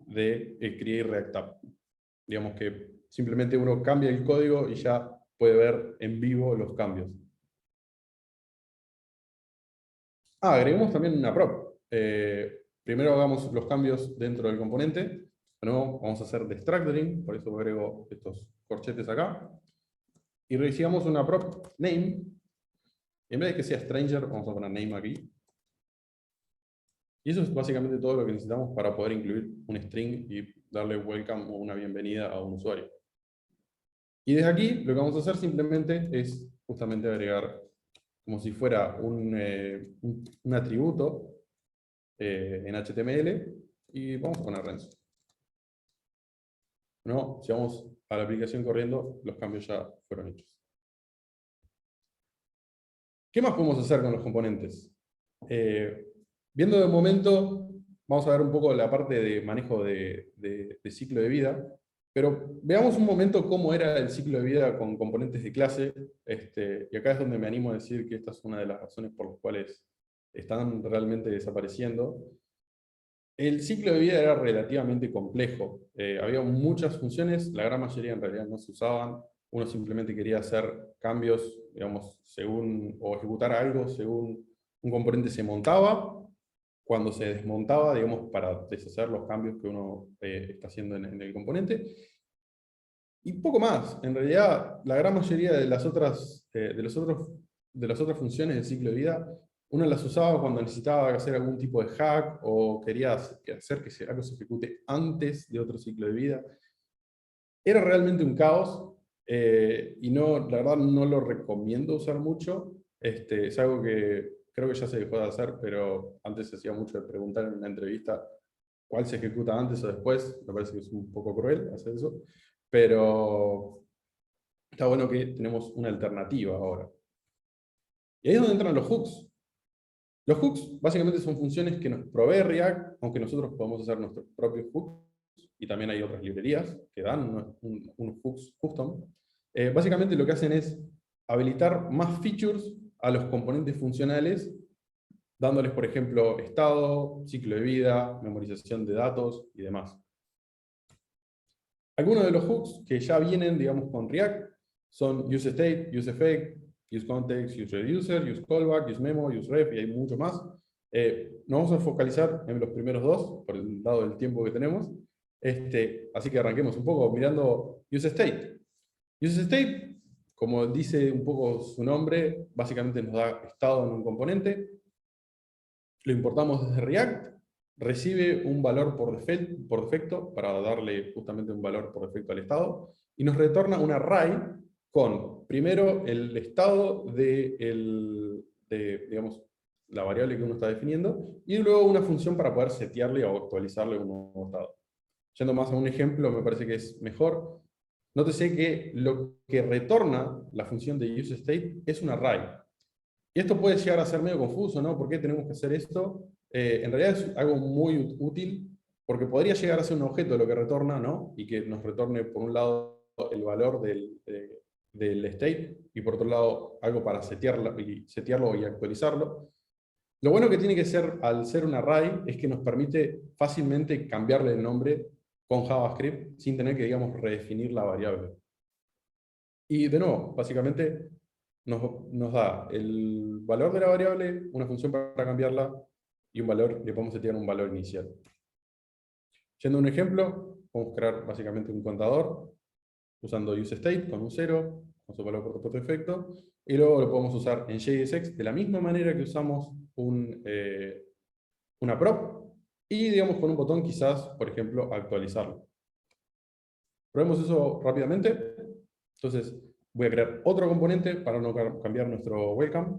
de Create React App. Digamos que simplemente uno cambia el código y ya puede ver en vivo los cambios. Agreguemos también una prop. Primero hagamos los cambios dentro del componente. De nuevo, vamos a hacer destructuring, por eso agrego estos corchetes acá. Y recibamos una prop name. Y en vez de que sea stranger, vamos a poner name aquí. Y eso es básicamente todo lo que necesitamos para poder incluir un string y darle welcome o una bienvenida a un usuario. Y desde aquí, lo que vamos a hacer simplemente es justamente agregar como si fuera un atributo en HTML, y vamos a poner Renzo. No, si vamos a la aplicación corriendo, los cambios ya fueron hechos. ¿Qué más podemos hacer con los componentes? Viendo de momento, vamos a ver un poco la parte de manejo de ciclo de vida, pero veamos un momento cómo era el ciclo de vida con componentes de clase, y acá es donde me animo a decir que esta es una de las razones por las cuales están realmente desapareciendo. El ciclo de vida era relativamente complejo. Había muchas funciones, la gran mayoría en realidad no se usaban. Uno simplemente quería hacer cambios, digamos, o ejecutar algo según un componente se montaba, cuando se desmontaba, digamos, para deshacer los cambios que uno está haciendo en el componente. Y poco más. En realidad, la gran mayoría de las otras funciones del ciclo de vida, uno las usaba cuando necesitaba hacer algún tipo de hack o quería hacer que algo se ejecute antes de otro ciclo de vida. Era realmente un caos y no, la verdad no lo recomiendo usar mucho. Es algo que creo que ya se dejó de hacer, pero antes se hacía mucho de preguntar en una entrevista cuál se ejecuta antes o después. Me parece que es un poco cruel hacer eso, pero está bueno que tenemos una alternativa ahora. Y ahí es donde entran los hooks. Los hooks básicamente son funciones que nos provee React, aunque nosotros podemos hacer nuestros propios hooks, y también hay otras librerías que dan unos hooks custom. Básicamente lo que hacen es habilitar más features a los componentes funcionales, dándoles, por ejemplo, estado, ciclo de vida, memorización de datos y demás. Algunos de los hooks que ya vienen, digamos, con React son useState, useEffect, useContext, useReducer, useCallback, useMemo, useRef, y hay mucho más. Nos vamos a focalizar en los primeros dos, por el lado del tiempo que tenemos. Así que arranquemos un poco mirando useState. useState, como dice un poco su nombre, básicamente nos da estado en un componente. Lo importamos desde React, recibe un valor por defecto para darle justamente un valor por defecto al estado, y nos retorna un array con, primero, el estado de digamos, la variable que uno está definiendo, y luego una función para poder setearle o actualizarle un nuevo estado. Yendo más a un ejemplo, me parece que es mejor. Nótese que lo que retorna la función de useState es un array. Y esto puede llegar a ser medio confuso, ¿no? ¿Por qué tenemos que hacer esto? En realidad es algo muy útil, porque podría llegar a ser un objeto de lo que retorna, ¿no? Y que nos retorne, por un lado, el valor del state, y por otro lado, algo para setearlo y actualizarlo. Lo bueno que tiene que ser, al ser un array, es que nos permite fácilmente cambiarle el nombre con JavaScript sin tener que, digamos, redefinir la variable. Y de nuevo, básicamente nos da el valor de la variable, una función para cambiarla, y un valor, le podemos setear un valor inicial. Yendo a un ejemplo, podemos crear básicamente un contador usando useState con un 0, con su valor por defecto, y luego lo podemos usar en JSX de la misma manera que usamos una prop, y digamos con un botón quizás, por ejemplo, actualizarlo. Probemos eso rápidamente. Entonces voy a crear otro componente para no cambiar nuestro welcome.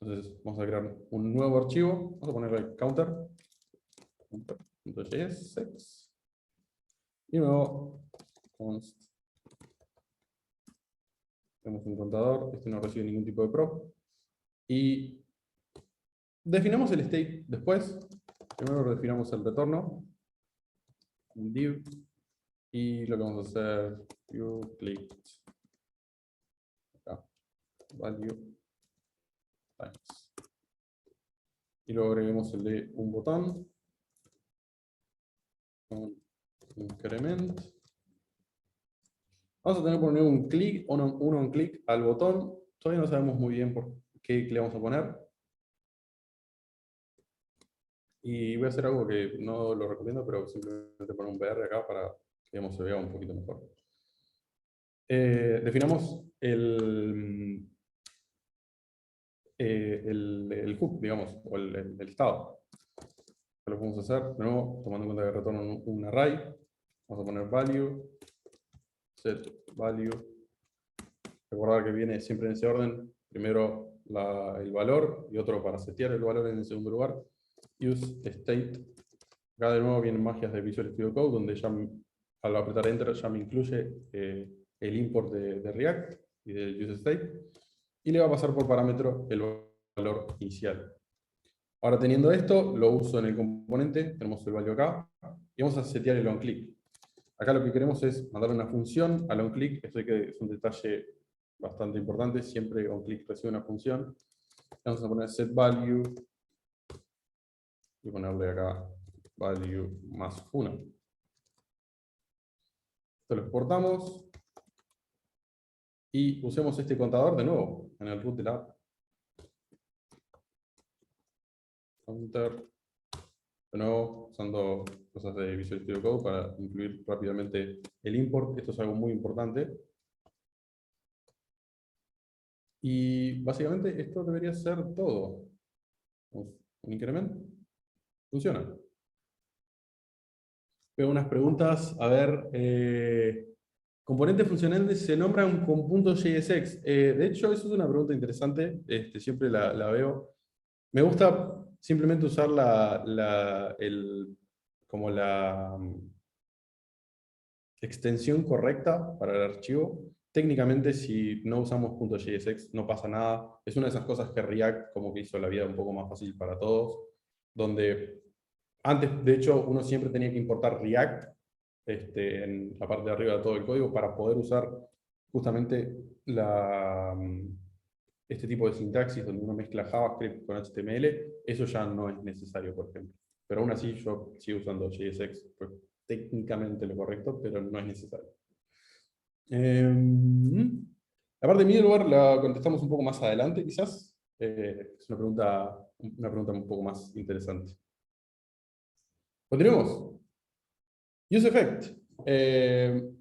Entonces vamos a crear un nuevo archivo, vamos a ponerle counter.jsx, y luego const. Tenemos un contador, este no recibe ningún tipo de prop. Y definamos el state después. Primero definamos el retorno, un div, y lo que vamos a hacer, uClicked, acá, value times. Y luego agreguemos el de un botón, con increment. Vamos a tener que poner un clic, un clic al botón. Todavía no sabemos muy bien por qué le vamos a poner. Y voy a hacer algo que no lo recomiendo, pero simplemente poner un BR acá para que digamos, se vea un poquito mejor. Definamos el hook, digamos, o el estado. Lo podemos hacer, de nuevo, tomando en cuenta que retorna un array. Vamos a poner value, set value. Recordar que viene siempre en ese orden. Primero el valor y otro para setear el valor en el segundo lugar. Use state. Acá de nuevo vienen magias de Visual Studio Code, donde ya al apretar Enter ya me incluye el import de React y de useState. Y le va a pasar por parámetro el valor inicial. Ahora teniendo esto, lo uso en el componente, tenemos el value acá, y vamos a setear el onClick. Acá lo que queremos es mandarle una función al onClick, esto es un detalle bastante importante, siempre onClick recibe una función. Vamos a poner setValue, y ponerle acá value más 1. Esto lo exportamos, y usemos este contador de nuevo en el root de la app. Counter, de nuevo, usando cosas de Visual Studio Code para incluir rápidamente el import. Esto es algo muy importante. Y básicamente esto debería ser todo. Un incremento. Funciona. Veo unas preguntas. A ver, componentes funcionales se nombran con .jsx. De hecho, eso es una pregunta interesante. Siempre la veo. Me gusta simplemente usar como la extensión correcta para el archivo. Técnicamente, si no usamos .jsx, no pasa nada. Es una de esas cosas que React como que hizo la vida un poco más fácil para todos, donde antes, de hecho, uno siempre tenía que importar React en la parte de arriba de todo el código para poder usar justamente este tipo de sintaxis donde uno mezcla JavaScript con HTML. Eso ya no es necesario, por ejemplo. Pero aún así yo sigo usando JSX, pues técnicamente lo correcto, pero no es necesario. La parte de middleware la contestamos un poco más adelante, quizás. Es una pregunta un poco más interesante. Continuemos. UseEffect.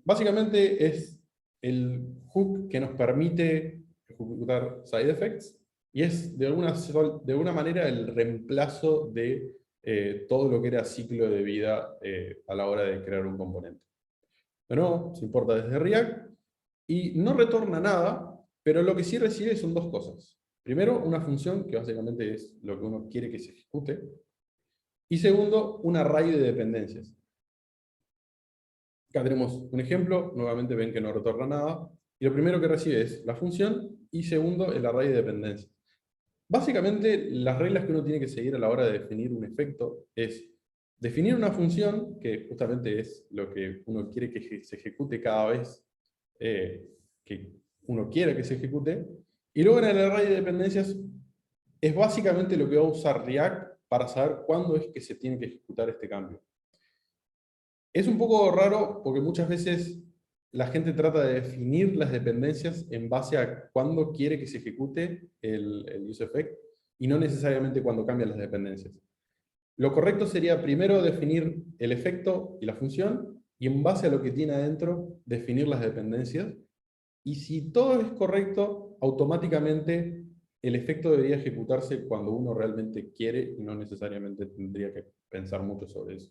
Básicamente es el hook que nos permite ejecutar side effects y es de alguna manera el reemplazo de todo lo que era ciclo de vida a la hora de crear un componente. De nuevo, se importa desde React y no retorna nada, pero lo que sí recibe son dos cosas. Primero, una función que básicamente es lo que uno quiere que se ejecute. Y segundo, un array de dependencias. Acá tenemos un ejemplo, nuevamente ven que no retorna nada. Y lo primero que recibe es la función y segundo, el array de dependencias. Básicamente, las reglas que uno tiene que seguir a la hora de definir un efecto es definir una función, que justamente es lo que uno quiere que se ejecute cada vez que uno quiera que se ejecute, y luego en el array de dependencias es básicamente lo que va a usar React para saber cuándo es que se tiene que ejecutar este cambio. Es un poco raro porque muchas veces la gente trata de definir las dependencias en base a cuándo quiere que se ejecute el useEffect y no necesariamente cuando cambian las dependencias. Lo correcto sería primero definir el efecto y la función y en base a lo que tiene adentro definir las dependencias. Y si todo es correcto, automáticamente el efecto debería ejecutarse cuando uno realmente quiere y no necesariamente tendría que pensar mucho sobre eso.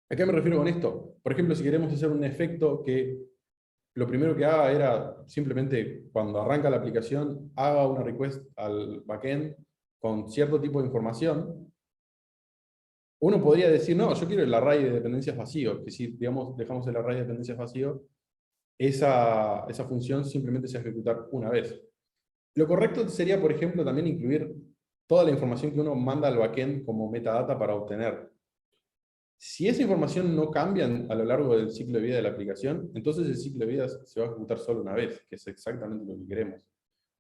¿A qué me refiero con esto? Por ejemplo, si queremos hacer un efecto que lo primero que haga era simplemente cuando arranca la aplicación haga una request al backend con cierto tipo de información, uno podría decir, no, yo quiero el array de dependencias vacío, que si digamos, dejamos el array de dependencias vacío, esa función simplemente se va a ejecutar una vez. Lo correcto sería, por ejemplo, también incluir toda la información que uno manda al backend como metadata para obtener. Si esa información no cambia a lo largo del ciclo de vida de la aplicación, entonces el ciclo de vida se va a ejecutar solo una vez, que es exactamente lo que queremos.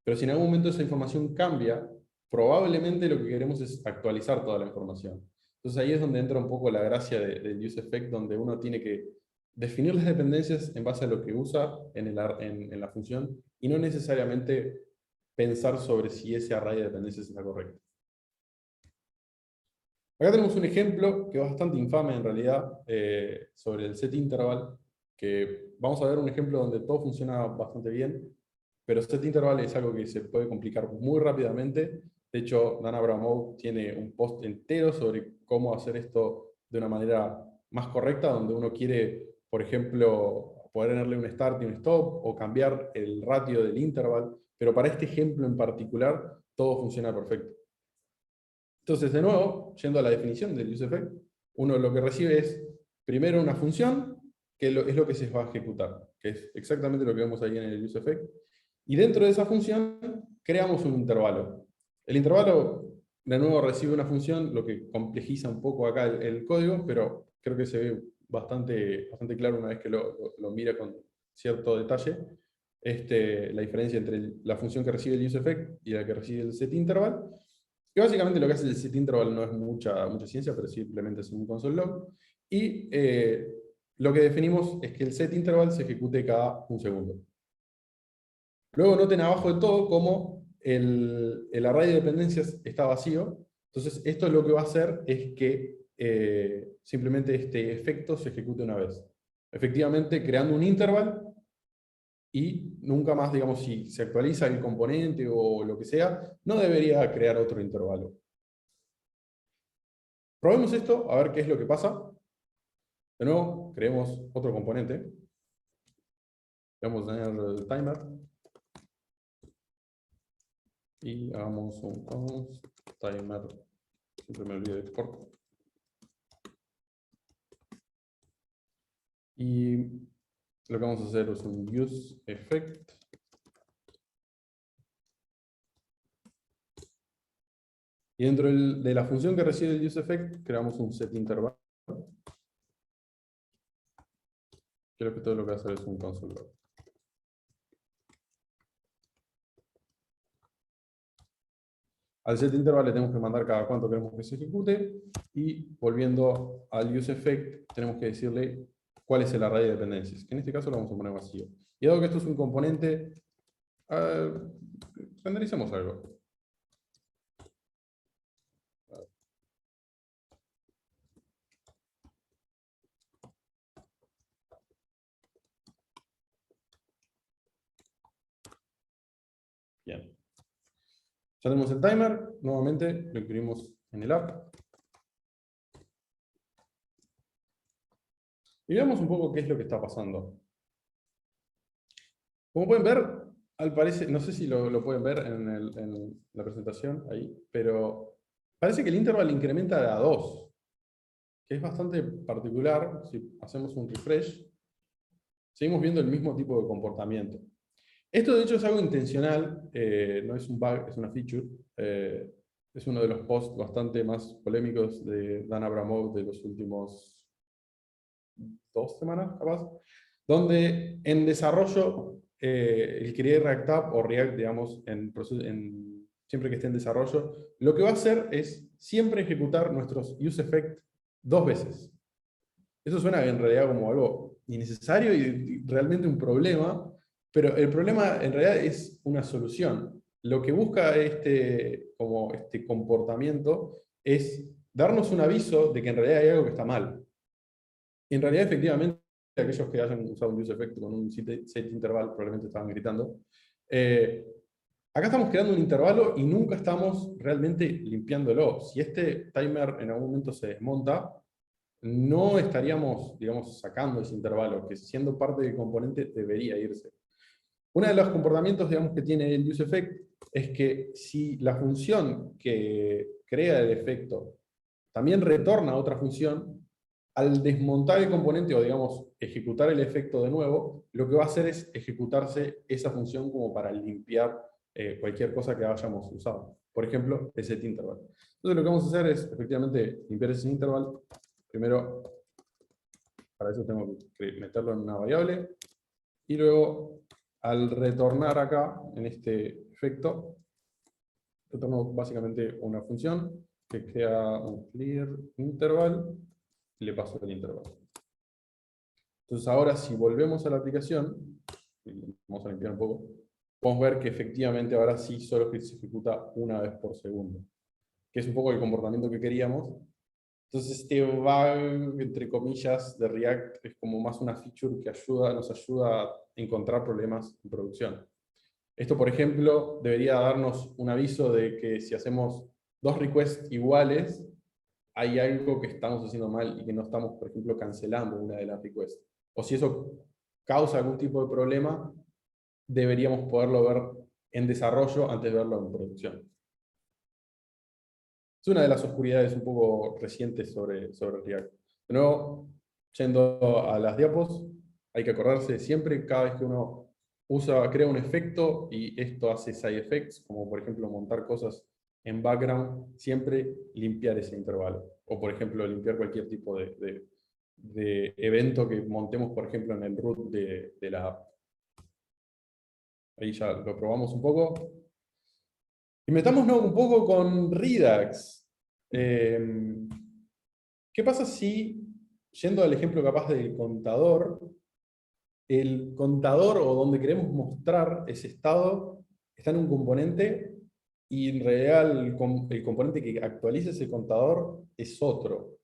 Pero si en algún momento esa información cambia, probablemente lo que queremos es actualizar toda la información. Entonces ahí es donde entra un poco la gracia del useEffect, donde uno tiene que definir las dependencias en base a lo que usa en la función y no necesariamente pensar sobre si ese array de dependencias está correcto. Acá tenemos un ejemplo que es bastante infame en realidad sobre el setInterval, que vamos a ver un ejemplo donde todo funciona bastante bien, pero setInterval es algo que se puede complicar muy rápidamente. De hecho, Dan Abramov tiene un post entero sobre cómo hacer esto de una manera más correcta, donde uno quiere, por ejemplo, poder darle un start y un stop, o cambiar el ratio del interval, pero para este ejemplo en particular, todo funciona perfecto. Entonces, de nuevo, yendo a la definición del useEffect, uno lo que recibe es, primero, una función, que es lo que se va a ejecutar, que es exactamente lo que vemos ahí en el useEffect, y dentro de esa función, creamos un intervalo. El intervalo, de nuevo, recibe una función, lo que complejiza un poco acá el código, pero creo que se ve bastante claro una vez que lo mira con cierto detalle, la diferencia entre la función que recibe el useEffect y la que recibe el setInterval. Y básicamente lo que hace el setInterval no es mucha ciencia, pero simplemente es un console log. Y lo que definimos es que el setInterval se ejecute cada un segundo. Luego noten abajo de todo cómo el array de dependencias está vacío. Entonces esto lo que va a hacer es que simplemente este efecto se ejecute una vez. Efectivamente creando un interval y nunca más, digamos, si se actualiza el componente o lo que sea, no debería crear otro intervalo. Probemos esto, a ver qué es lo que pasa. De nuevo, creemos otro componente. Vamos a tener el timer. Y hagamos un const timer. Siempre me olvido de export. Y lo que vamos a hacer es un useEffect. Y dentro de la función que recibe el useEffect, creamos un setInterval. Creo que todo lo que va a hacer es un console log. Al setInterval le tenemos que mandar cada cuánto queremos que se ejecute. Y volviendo al useEffect, tenemos que decirle cuál es el array de dependencias, que en este caso lo vamos a poner vacío. Y dado que esto es un componente, rendericemos algo. Bien. Ya tenemos el timer, nuevamente lo incluimos en el app. Y veamos un poco qué es lo que está pasando. Como pueden ver, al parecer, no sé si lo pueden ver en la presentación ahí, pero parece que el interval incrementa de a 2, que es bastante particular. Si hacemos un refresh, seguimos viendo el mismo tipo de comportamiento. Esto de hecho es algo intencional, no es un bug, es una feature. Es uno de los posts bastante más polémicos de Dan Abramov de los últimos 2 semanas, capaz, donde en desarrollo el querer React App o React, digamos, siempre que esté en desarrollo, lo que va a hacer es siempre ejecutar nuestros useEffect 2 veces. Eso suena en realidad como algo innecesario y realmente un problema, pero el problema en realidad es una solución. Lo que busca este comportamiento es darnos un aviso de que en realidad hay algo que está mal. Y en realidad, efectivamente, aquellos que hayan usado un useEffect con un set interval probablemente estaban gritando. Acá estamos creando un intervalo y nunca estamos realmente limpiándolo. Si este timer en algún momento se desmonta, no estaríamos, digamos, sacando ese intervalo, que siendo parte del componente debería irse. Uno de los comportamientos, digamos, que tiene el useEffect es que si la función que crea el efecto también retorna otra función, al desmontar el componente o, digamos, ejecutar el efecto de nuevo, lo que va a hacer es ejecutarse esa función como para limpiar cualquier cosa que hayamos usado. Por ejemplo, el set interval. Entonces lo que vamos a hacer es, efectivamente, limpiar ese interval. Primero, para eso tengo que meterlo en una variable. Y luego, al retornar acá, en este efecto, retorno básicamente una función que crea un clear interval y le paso el intervalo. Entonces ahora, si volvemos a la aplicación, vamos a limpiar un poco, podemos ver que efectivamente ahora sí solo se ejecuta una vez por segundo, que es un poco el comportamiento que queríamos. Entonces este bug, entre comillas, de React es como más una feature que nos ayuda a encontrar problemas en producción. Esto, por ejemplo, debería darnos un aviso de que si hacemos 2 requests iguales, hay algo que estamos haciendo mal y que no estamos, por ejemplo, cancelando una de las requests. O si eso causa algún tipo de problema, deberíamos poderlo ver en desarrollo antes de verlo en producción. Es una de las oscuridades un poco recientes sobre React. De nuevo, yendo a las diapos, hay que acordarse siempre, cada vez que uno crea un efecto y esto hace side effects, como por ejemplo montar cosas en background, siempre limpiar ese intervalo. O por ejemplo, limpiar cualquier tipo de evento que montemos, por ejemplo, en el root de la app. Ahí ya lo probamos un poco. Y metámonos un poco con Redux. ¿Qué pasa si, yendo al ejemplo capaz del contador, el contador o donde queremos mostrar ese estado está en un componente y en realidad el componente que actualiza ese contador es otro?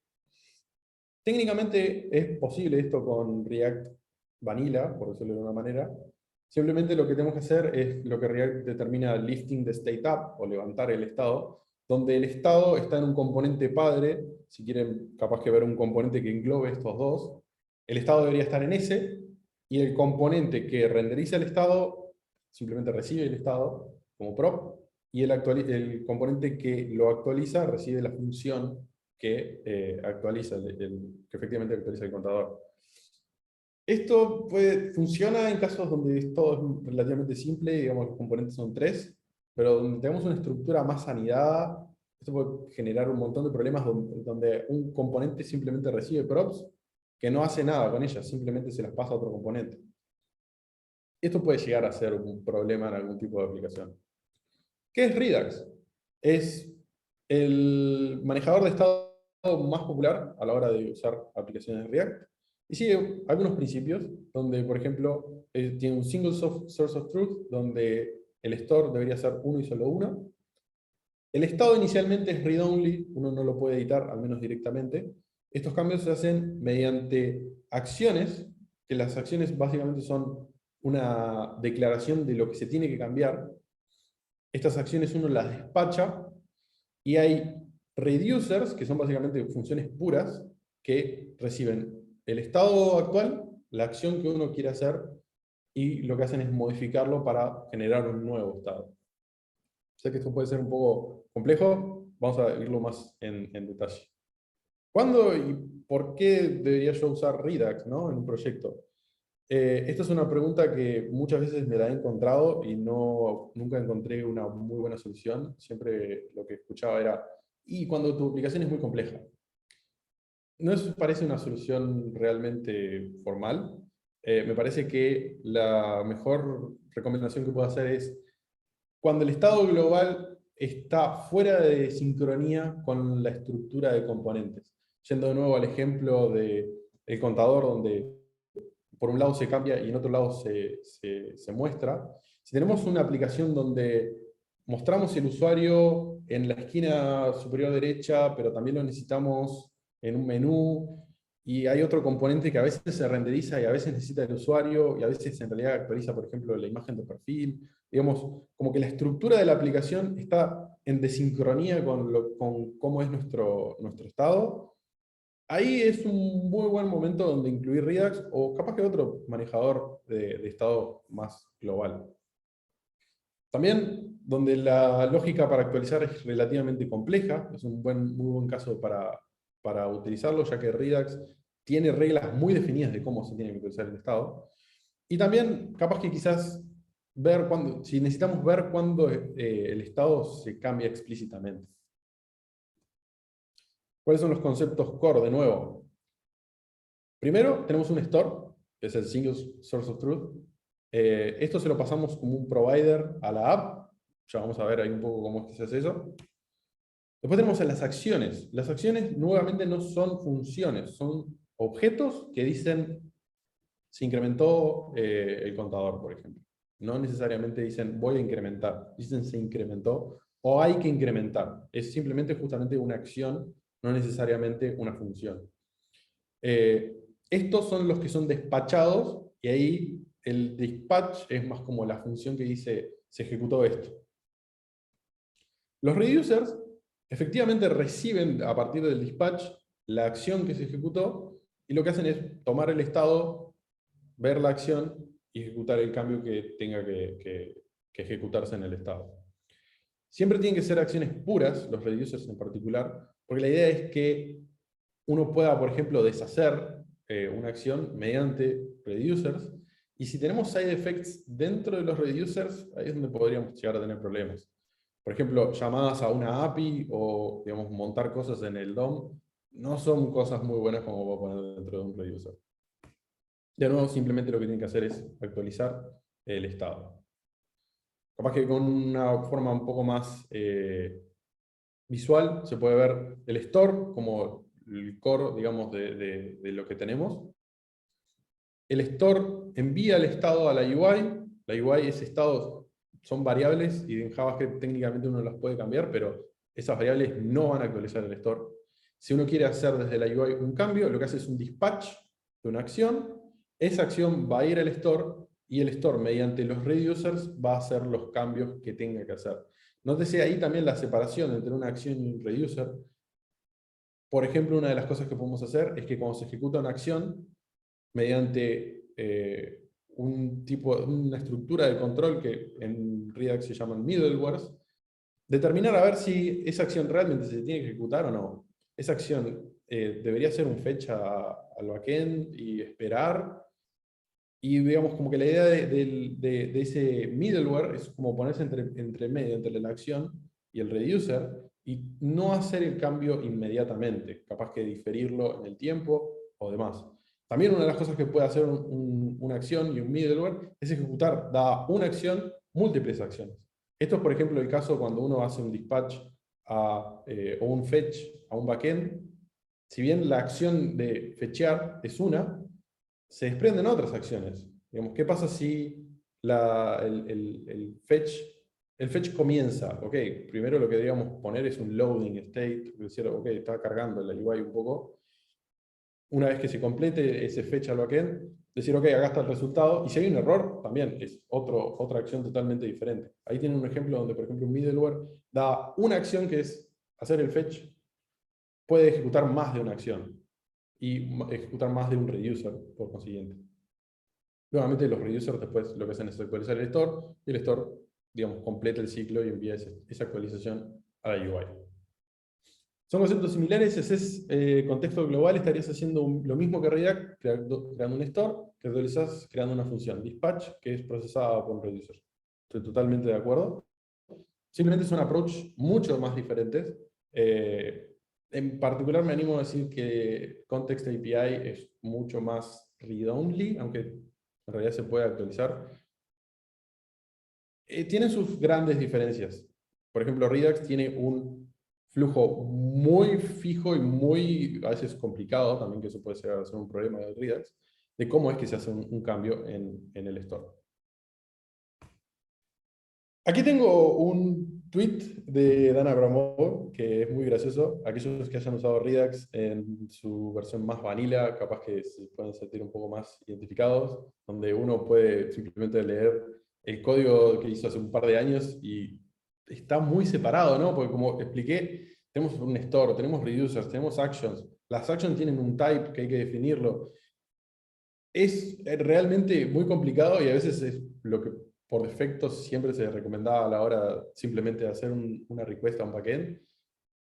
Técnicamente es posible esto con React Vanilla, por decirlo de una manera. Simplemente lo que tenemos que hacer es lo que React determina lifting the state up, o levantar el estado, donde el estado está en un componente padre. Si quieren capaz que ver un componente que englobe estos dos, el estado debería estar en ese, y el componente que renderiza el estado simplemente recibe el estado como prop, y el componente que lo actualiza recibe la función que actualiza, que efectivamente actualiza el contador. Esto funciona en casos donde todo es relativamente simple, digamos los componentes son 3, pero donde tenemos una estructura más anidada, esto puede generar un montón de problemas donde un componente simplemente recibe props que no hace nada con ellas, simplemente se las pasa a otro componente. Esto puede llegar a ser un problema en algún tipo de aplicación. ¿Qué es Redux? Es el manejador de estado más popular a la hora de usar aplicaciones de React. Y sigue algunos principios, donde, por ejemplo, tiene un single source of truth, donde el store debería ser uno y solo uno. El estado inicialmente es read-only, uno no lo puede editar, al menos directamente. Estos cambios se hacen mediante acciones, que las acciones básicamente son una declaración de lo que se tiene que cambiar. Estas acciones uno las despacha, y hay reducers, que son básicamente funciones puras, que reciben el estado actual, la acción que uno quiere hacer, y lo que hacen es modificarlo para generar un nuevo estado. Sé que esto puede ser un poco complejo, vamos a irlo más en detalle. ¿Cuándo y por qué debería yo usar Redux, ¿no?, en un proyecto? Esta es una pregunta que muchas veces me la he encontrado y nunca encontré una muy buena solución. Siempre lo que escuchaba era, y cuando tu aplicación es muy compleja. No parece una solución realmente formal. Me parece que la mejor recomendación que puedo hacer es, cuando el estado global está fuera de sincronía con la estructura de componentes. Yendo de nuevo al ejemplo del contador, donde por un lado se cambia y en otro lado se muestra. Si tenemos una aplicación donde mostramos el usuario en la esquina superior derecha, pero también lo necesitamos en un menú, y hay otro componente que a veces se renderiza y a veces necesita el usuario, y a veces en realidad actualiza, por ejemplo, la imagen de perfil. Digamos, como que la estructura de la aplicación está en desincronía con cómo es nuestro estado. Ahí es un muy buen momento donde incluir Redux o capaz que otro manejador de estado más global. También, donde la lógica para actualizar es relativamente compleja, es un muy buen caso para utilizarlo, ya que Redux tiene reglas muy definidas de cómo se tiene que actualizar el estado. Y también, capaz que quizás ver cuándo, si necesitamos ver cuándo el estado se cambia explícitamente. ¿Cuáles son los conceptos core de nuevo? Primero, tenemos un store, que es el Single Source of Truth. Esto se lo pasamos como un provider a la app. Ya vamos a ver ahí un poco cómo es que se hace eso. Después tenemos las acciones. Las acciones nuevamente no son funciones, son objetos que dicen se incrementó el contador, por ejemplo. No necesariamente dicen voy a incrementar, dicen se incrementó o hay que incrementar. Es simplemente justamente una acción, no necesariamente una función. Estos son los que son despachados, y ahí el dispatch es más como la función que dice se ejecutó esto. Los reducers efectivamente reciben a partir del dispatch la acción que se ejecutó, y lo que hacen es tomar el estado, ver la acción y ejecutar el cambio que tenga que ejecutarse en el estado. Siempre tienen que ser acciones puras, los reducers en particular, porque la idea es que uno pueda, por ejemplo, deshacer una acción mediante reducers, y si tenemos side effects dentro de los reducers, ahí es donde podríamos llegar a tener problemas. Por ejemplo, llamadas a una API o, digamos, montar cosas en el DOM, no son cosas muy buenas como voy a poner dentro de un reducer. De nuevo, simplemente lo que tienen que hacer es actualizar el estado. Capaz que con una forma un poco más visual, se puede ver el store como el core, digamos, de lo que tenemos. El store envía el estado a la UI. La UI, ese estado, son variables, y en JavaScript técnicamente uno las puede cambiar, pero esas variables no van a actualizar el store. Si uno quiere hacer desde la UI un cambio, lo que hace es un dispatch de una acción. Esa acción va a ir al store, y el store, mediante los reducers, va a hacer los cambios que tenga que hacer. Nótese ahí también la separación entre una acción y un reducer. Por ejemplo, una de las cosas que podemos hacer es que cuando se ejecuta una acción, mediante una estructura de control que en Redux se llaman middlewares, determinar a ver si esa acción realmente se tiene que ejecutar o no. Esa acción debería ser un fetch al backend y esperar. Y digamos, como que la idea de ese middleware es como ponerse entre medio, entre la acción y el reducer, y no hacer el cambio inmediatamente, capaz que diferirlo en el tiempo o demás. También una de las cosas que puede hacer una acción y un middleware es ejecutar, dada una acción, múltiples acciones. Esto es, por ejemplo, el caso cuando uno hace un dispatch o un fetch a un backend. Si bien la acción de fetchear es una, se desprenden otras acciones. Digamos, ¿qué pasa si el fetch comienza? Ok, primero lo que deberíamos poner es un loading state, es decir, ok, está cargando la UI un poco. Una vez que se complete ese fetch al backend, decir, ok, acá está el resultado, y si hay un error, también es otra acción totalmente diferente. Ahí tienen un ejemplo donde, por ejemplo, un middleware da una acción que es hacer el fetch, puede ejecutar más de una acción, y ejecutar más de un reducer, por consiguiente. Nuevamente, los reducers después lo que hacen es actualizar el store, y el store, digamos, completa el ciclo y envía esa actualización a la UI. Son conceptos similares. Si haces contexto global, estarías haciendo lo mismo que React, creando un store, que actualizas creando una función, dispatch, que es procesada por un reducer. Estoy totalmente de acuerdo. Simplemente son approach mucho más diferentes. En particular me animo a decir que Context API es mucho más read-only, aunque en realidad se puede actualizar. Tienen sus grandes diferencias. Por ejemplo, Redux tiene un flujo muy fijo y muy, a veces complicado, también que eso puede ser un problema de Redux, de cómo es que se hace un cambio en el store. Aquí tengo un tweet de Dan Abramov que es muy gracioso. Aquellos que hayan usado Redux en su versión más vanilla, capaz que se pueden sentir un poco más identificados, donde uno puede simplemente leer el código que hizo hace un par de años y está muy separado, ¿no? Porque como expliqué, tenemos un store, tenemos reducers, tenemos actions. Las actions tienen un type que hay que definirlo. Es realmente muy complicado y a veces es lo que por defecto siempre se recomendaba a la hora simplemente de hacer una request a un backend.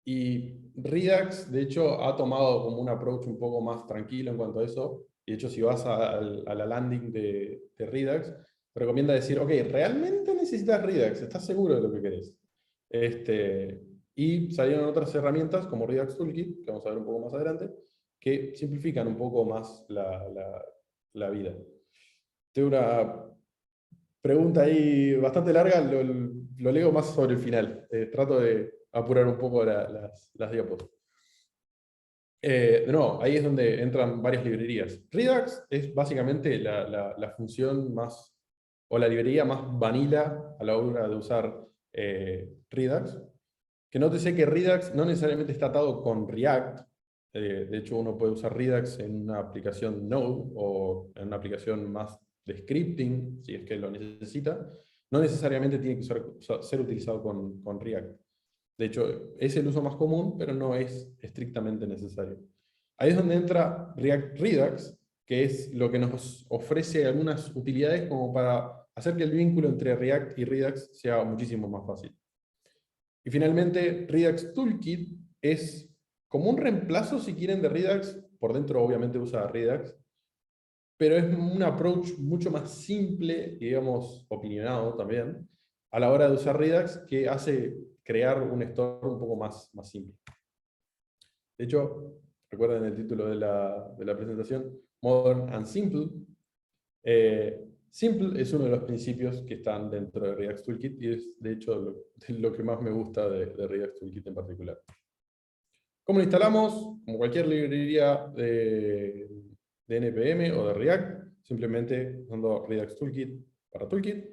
Y Redux, de hecho, ha tomado como un approach un poco más tranquilo en cuanto a eso. Y de hecho, si vas a la landing de Redux, te recomienda decir, ok, ¿realmente necesitas Redux? ¿Estás seguro de lo que querés? Y salieron otras herramientas como Redux Toolkit, que vamos a ver un poco más adelante, que simplifican un poco más la vida. Tengo una pregunta ahí bastante larga, lo leo más sobre el final. Trato de apurar un poco las diapos. De nuevo, ahí es donde entran varias librerías. Redux es básicamente la función más, o la librería más vanilla a la hora de usar Redux. Que nótese que Redux no necesariamente está atado con React. De hecho, uno puede usar Redux en una aplicación Node o en una aplicación más de scripting, si es que lo necesita. No necesariamente tiene que ser utilizado con React. De hecho, es el uso más común, pero no es estrictamente necesario. Ahí es donde entra React Redux, que es lo que nos ofrece algunas utilidades como para hacer que el vínculo entre React y Redux sea muchísimo más fácil. Y finalmente, Redux Toolkit es como un reemplazo, si quieren, de Redux. Por dentro, obviamente, usa Redux, pero es un approach mucho más simple, y, digamos, opinionado también, a la hora de usar Redux, que hace crear un store un poco más simple. De hecho, recuerden el título de la presentación, Modern and Simple. Simple es uno de los principios que están dentro de Redux Toolkit y es, de hecho, lo que más me gusta de Redux Toolkit en particular. ¿Cómo lo instalamos? Como cualquier librería de NPM o de React, simplemente usando Redux Toolkit para Toolkit.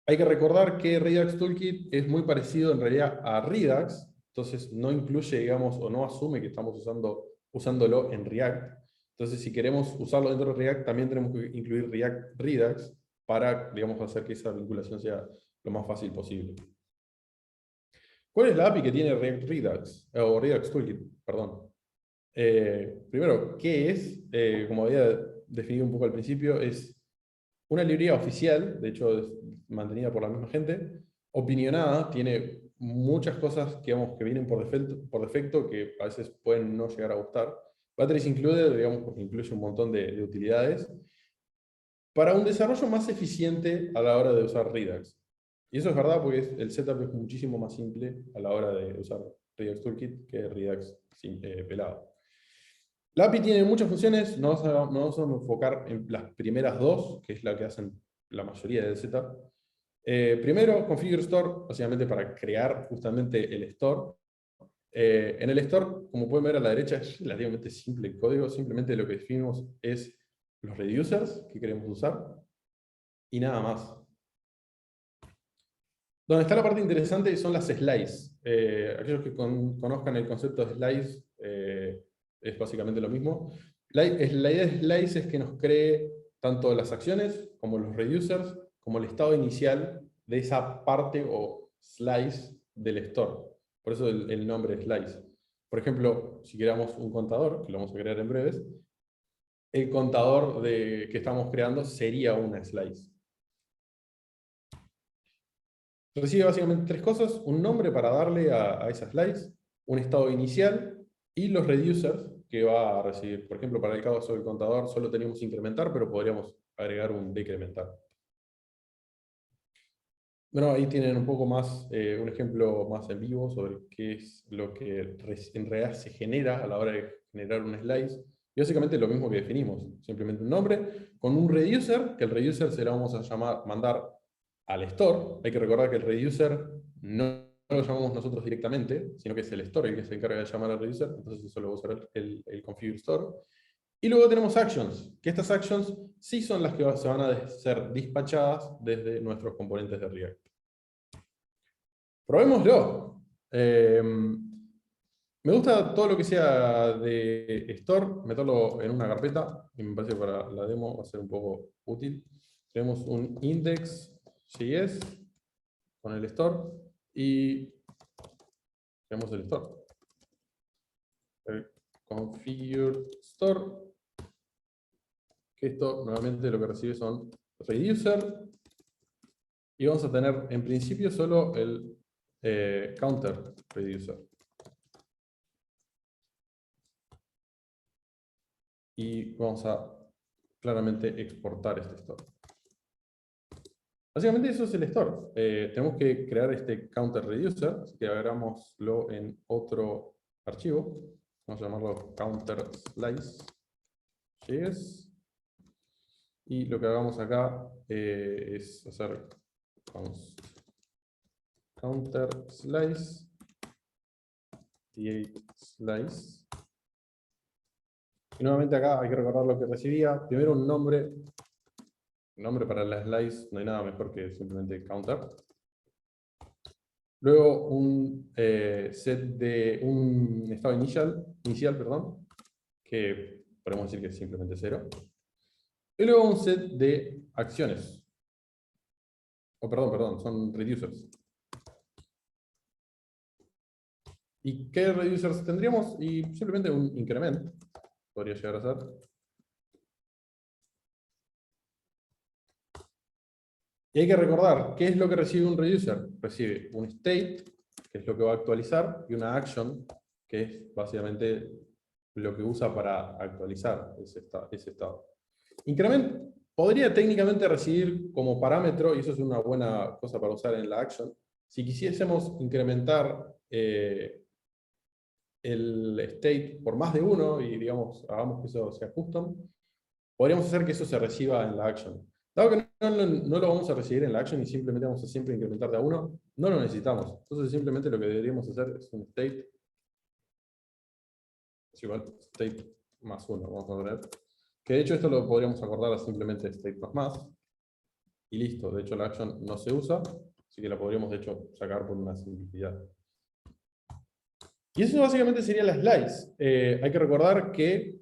Hay que recordar que Redux Toolkit es muy parecido en realidad a Redux, entonces no incluye, digamos, o no asume que estamos usándolo en React. Entonces, si queremos usarlo dentro de React, también tenemos que incluir React Redux para, digamos, hacer que esa vinculación sea lo más fácil posible. ¿Cuál es la API que tiene React Redux? O Redux Toolkit, perdón. Primero, ¿qué es? Como había definido un poco al principio, es una librería oficial, de hecho es mantenida por la misma gente, opinionada, tiene muchas cosas que vienen por defecto que a veces pueden no llegar a gustar. Batteries Included, digamos, porque incluye un montón de utilidades, para un desarrollo más eficiente a la hora de usar Redux. Y eso es verdad porque el setup es muchísimo más simple a la hora de usar Redux Toolkit que Redux pelado. La API tiene muchas funciones, no vamos a enfocar en las primeras dos, que es la que hacen la mayoría del setup. Primero, Configure Store, básicamente para crear justamente el store. En el store, como pueden ver a la derecha, es relativamente simple el código, simplemente lo que definimos es los reducers que queremos usar y nada más. Donde está la parte interesante son las slices. Aquellos que conozcan el concepto de slice, es básicamente lo mismo. La idea de slice es que nos cree tanto las acciones como los reducers, como el estado inicial de esa parte o slice del store. Por eso el nombre slice. Por ejemplo, si queramos un contador, que lo vamos a crear en breves, el contador que estamos creando sería una slice. Recibe básicamente tres cosas: un nombre para darle a esa slice, un estado inicial y los reducers que va a recibir. Por ejemplo, para el caso del contador solo tenemos incrementar, pero podríamos agregar un decrementar. Bueno, ahí tienen un poco más, un ejemplo más en vivo sobre qué es lo que en realidad se genera a la hora de generar un slice. Y básicamente lo mismo que definimos, simplemente un nombre con un reducer, que el reducer se lo vamos a mandar al store. Hay que recordar que el reducer no lo llamamos nosotros directamente, sino que es el store el que se encarga de llamar al reducer, entonces eso lo va a usar el configure store. Y luego tenemos actions, que estas actions sí son las que se van a ser despachadas desde nuestros componentes de React. Probémoslo. Me gusta todo lo que sea de store, meterlo en una carpeta, y me parece que para la demo va a ser un poco útil. Tenemos un index.js con el store, y tenemos el store. El configure store, que esto nuevamente lo que recibe son reducer, y vamos a tener en principio solo el counter reducer. Y vamos a claramente exportar este store. Básicamente eso es el store. Tenemos que crear este counter reducer, así que agarrámoslo en otro archivo. Vamos a llamarlo counter slice.js. Y lo que hagamos acá es hacer counter slice slice. Y nuevamente acá hay que recordar lo que recibía. Primero un nombre. Nombre para la slice, no hay nada mejor que simplemente counter. Luego un set de un estado inicial, perdón, que podemos decir que es simplemente 0. Y luego un set de acciones. Perdón, son reducers. ¿Y qué reducers tendríamos? Y simplemente un increment podría llegar a ser. Y hay que recordar, ¿qué es lo que recibe un reducer? Recibe un state, que es lo que va a actualizar, y una action, que es básicamente lo que usa para actualizar ese estado. Increment podría técnicamente recibir como parámetro, y eso es una buena cosa para usar en la action, si quisiésemos incrementar el state por más de uno, y digamos, hagamos que eso sea custom, podríamos hacer que eso se reciba en la action. Dado que no lo vamos a recibir en la action y simplemente vamos a siempre incrementar de a uno, no lo necesitamos. Entonces simplemente lo que deberíamos hacer es un state, es igual state más 1, vamos a poner. Que de hecho esto lo podríamos acordar a simplemente state más, y listo. De hecho la action no se usa, así que la podríamos de hecho sacar por una simplicidad. Y eso básicamente sería la slice. Hay que recordar que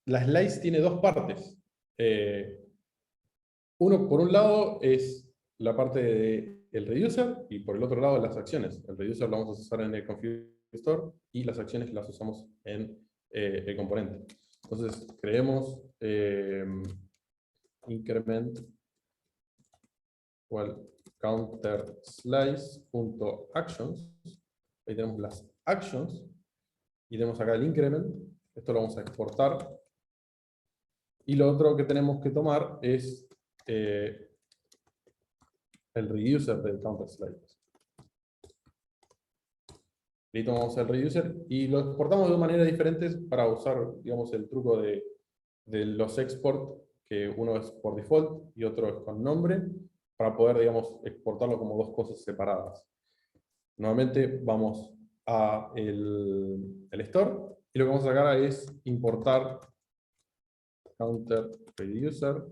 la slice tiene dos partes. Uno, por un lado, es la parte del reducer, y por el otro lado, las acciones. El reducer lo vamos a usar en el configure store, y las acciones las usamos en el componente. Entonces, creemos increment igual counter slice.actions. Ahí tenemos las actions, y tenemos acá el increment. Esto lo vamos a exportar. Y lo otro que tenemos que tomar es el reducer del counter slice. Ahí tomamos el reducer y lo exportamos de manera diferente para usar, digamos, el truco de los export, que uno es por default y otro es con nombre, para poder, digamos, exportarlo como dos cosas separadas. Nuevamente vamos a el store, y lo que vamos a sacar es importar counter reducer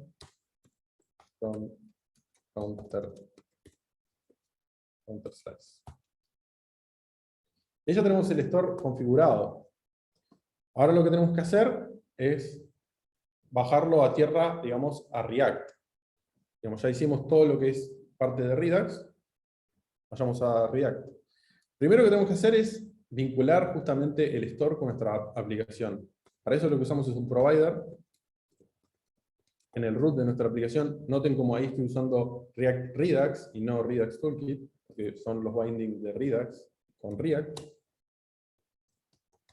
con counter slice. Y ya tenemos el store configurado. Ahora lo que tenemos que hacer es bajarlo a tierra, digamos, a React. Digamos, ya hicimos todo lo que es parte de Redux. Vayamos a React. Primero que tenemos que hacer es vincular justamente el store con nuestra aplicación. Para eso lo que usamos es un provider. En el root de nuestra aplicación, noten como ahí estoy usando React Redux y no Redux Toolkit, que son los bindings de Redux con React.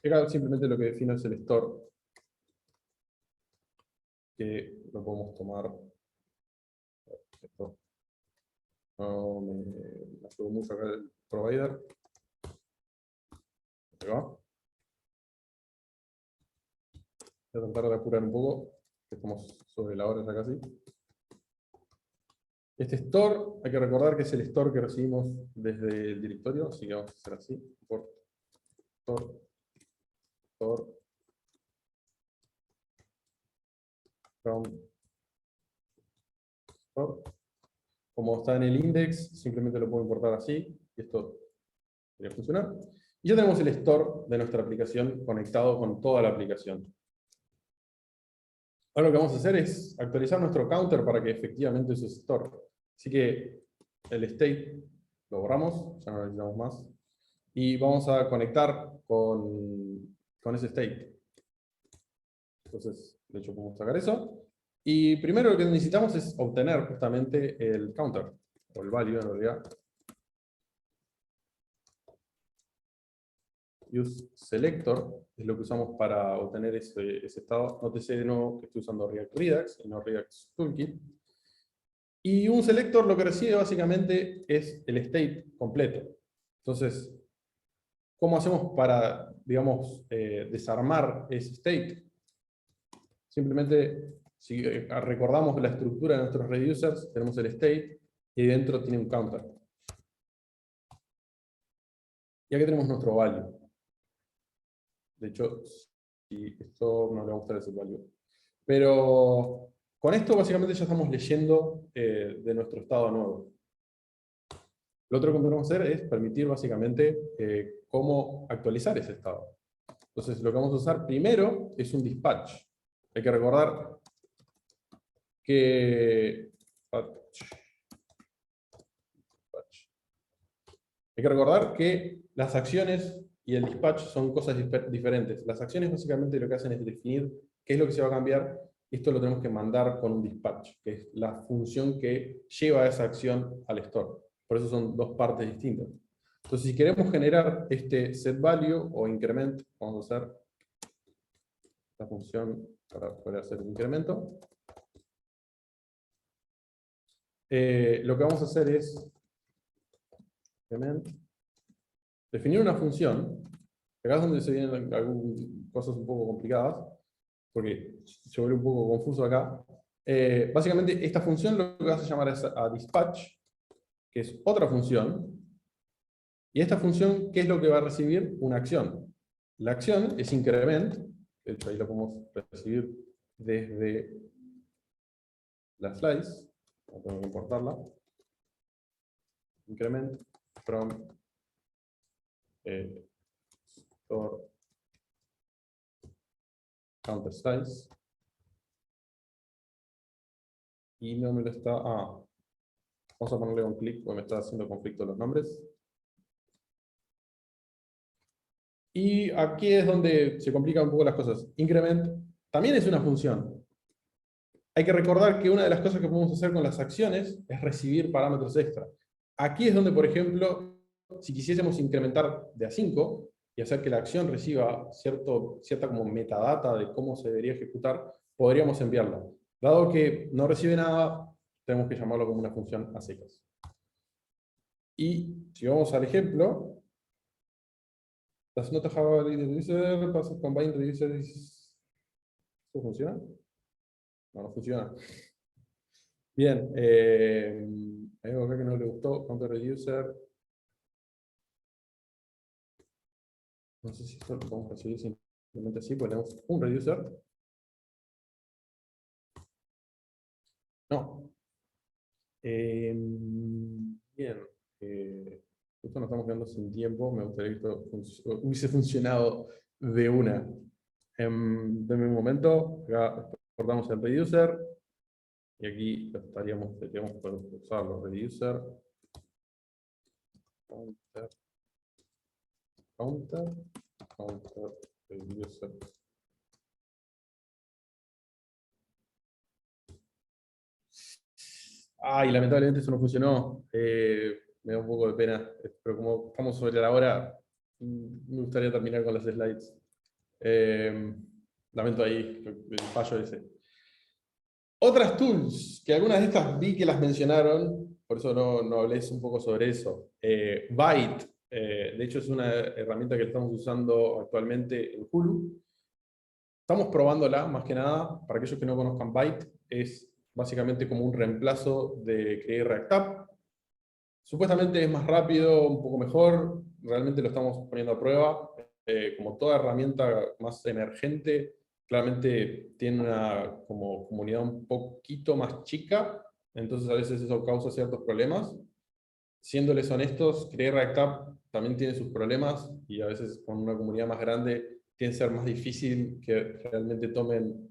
Acá simplemente lo que defino es el store, que lo podemos tomar. Esto no me ayudó mucho acá el provider. Acá. Voy a tratar de apurar un poco, que estamos sobre la hora ya casi. Este store, hay que recordar que es el store que recibimos desde el directorio, así que vamos a hacer así. Import store, store, from store. Como está en el index, simplemente lo puedo importar así, y esto debería funcionar. Y ya tenemos el store de nuestra aplicación conectado con toda la aplicación. Ahora lo que vamos a hacer es actualizar nuestro counter para que efectivamente use store. Así que el state lo borramos, ya no lo necesitamos más. Y vamos a conectar con ese state. Entonces, de hecho, podemos sacar eso. Y primero lo que necesitamos es obtener justamente el counter, o el value en realidad. Use selector es lo que usamos para obtener ese estado. Nótese de nuevo que estoy usando React Redux y no React Toolkit. Y un selector lo que recibe básicamente es el state completo. Entonces, ¿cómo hacemos para, digamos, desarmar ese state? Simplemente, si recordamos la estructura de nuestros reducers, tenemos el state y dentro tiene un counter. Y aquí tenemos nuestro value. De hecho, si esto no le va a gustar ese value. Pero con esto básicamente ya estamos leyendo de nuestro estado nuevo. Lo otro que podemos hacer es permitir básicamente cómo actualizar ese estado. Entonces lo que vamos a usar primero es un dispatch. Hay que recordar que las acciones y el dispatch son cosas diferentes. Las acciones básicamente lo que hacen es definir qué es lo que se va a cambiar. Esto lo tenemos que mandar con un dispatch, que es la función que lleva esa acción al store. Por eso son dos partes distintas. Entonces, si queremos generar este setValue o increment, vamos a hacer la función para poder hacer un incremento. Lo que vamos a hacer es increment, definir una función. Acá es donde se vienen algunas cosas un poco complicadas, porque se vuelve un poco confuso acá. Básicamente, esta función lo que vas a llamar es a dispatch, que es otra función. Y esta función, ¿qué es lo que va a recibir? Una acción. La acción es increment, de hecho ahí lo podemos recibir desde la slice, no tengo que importarla. Increment from store counter size. Y no me lo está... vamos a ponerle un clic porque me está haciendo conflicto los nombres. Y aquí es donde se complican un poco las cosas. Increment también es una función. Hay que recordar que una de las cosas que podemos hacer con las acciones es recibir parámetros extra. Aquí es donde, por ejemplo, si quisiésemos incrementar de a 5 y hacer que la acción reciba cierta como metadata de cómo se debería ejecutar, podríamos enviarla. Dado que no recibe nada, tenemos que llamarlo como una función a secas. Y si vamos al ejemplo, does not have a reducer, passes combine reducer. ¿Esto funciona? No funciona. Bien, hay algo acá que no le gustó, counter reducer. No sé si esto lo podemos recibir simplemente así, porque tenemos un reducer. No. Bien. Esto nos estamos quedando sin tiempo, me gustaría que esto hubiese funcionado de una. Denme un momento, acá cortamos el reducer, y aquí deberíamos poder usarlo, reducer, counter, reducer. Ay, lamentablemente eso no funcionó. Me da un poco de pena, pero como estamos sobre la hora, me gustaría terminar con las slides. Lamento ahí el fallo ese. Otras tools, que algunas de estas vi que las mencionaron, por eso no hablé un poco sobre eso. Byte, de hecho es una herramienta que estamos usando actualmente en Hulu. Estamos probándola, más que nada, para aquellos que no conozcan Byte, es básicamente como un reemplazo de Create React App. Supuestamente es más rápido, un poco mejor, realmente lo estamos poniendo a prueba. Como toda herramienta más emergente, claramente tiene una como comunidad un poquito más chica, entonces a veces eso causa ciertos problemas. Siéndoles honestos, Create React App también tiene sus problemas, y a veces con una comunidad más grande tiende a ser más difícil que realmente tomen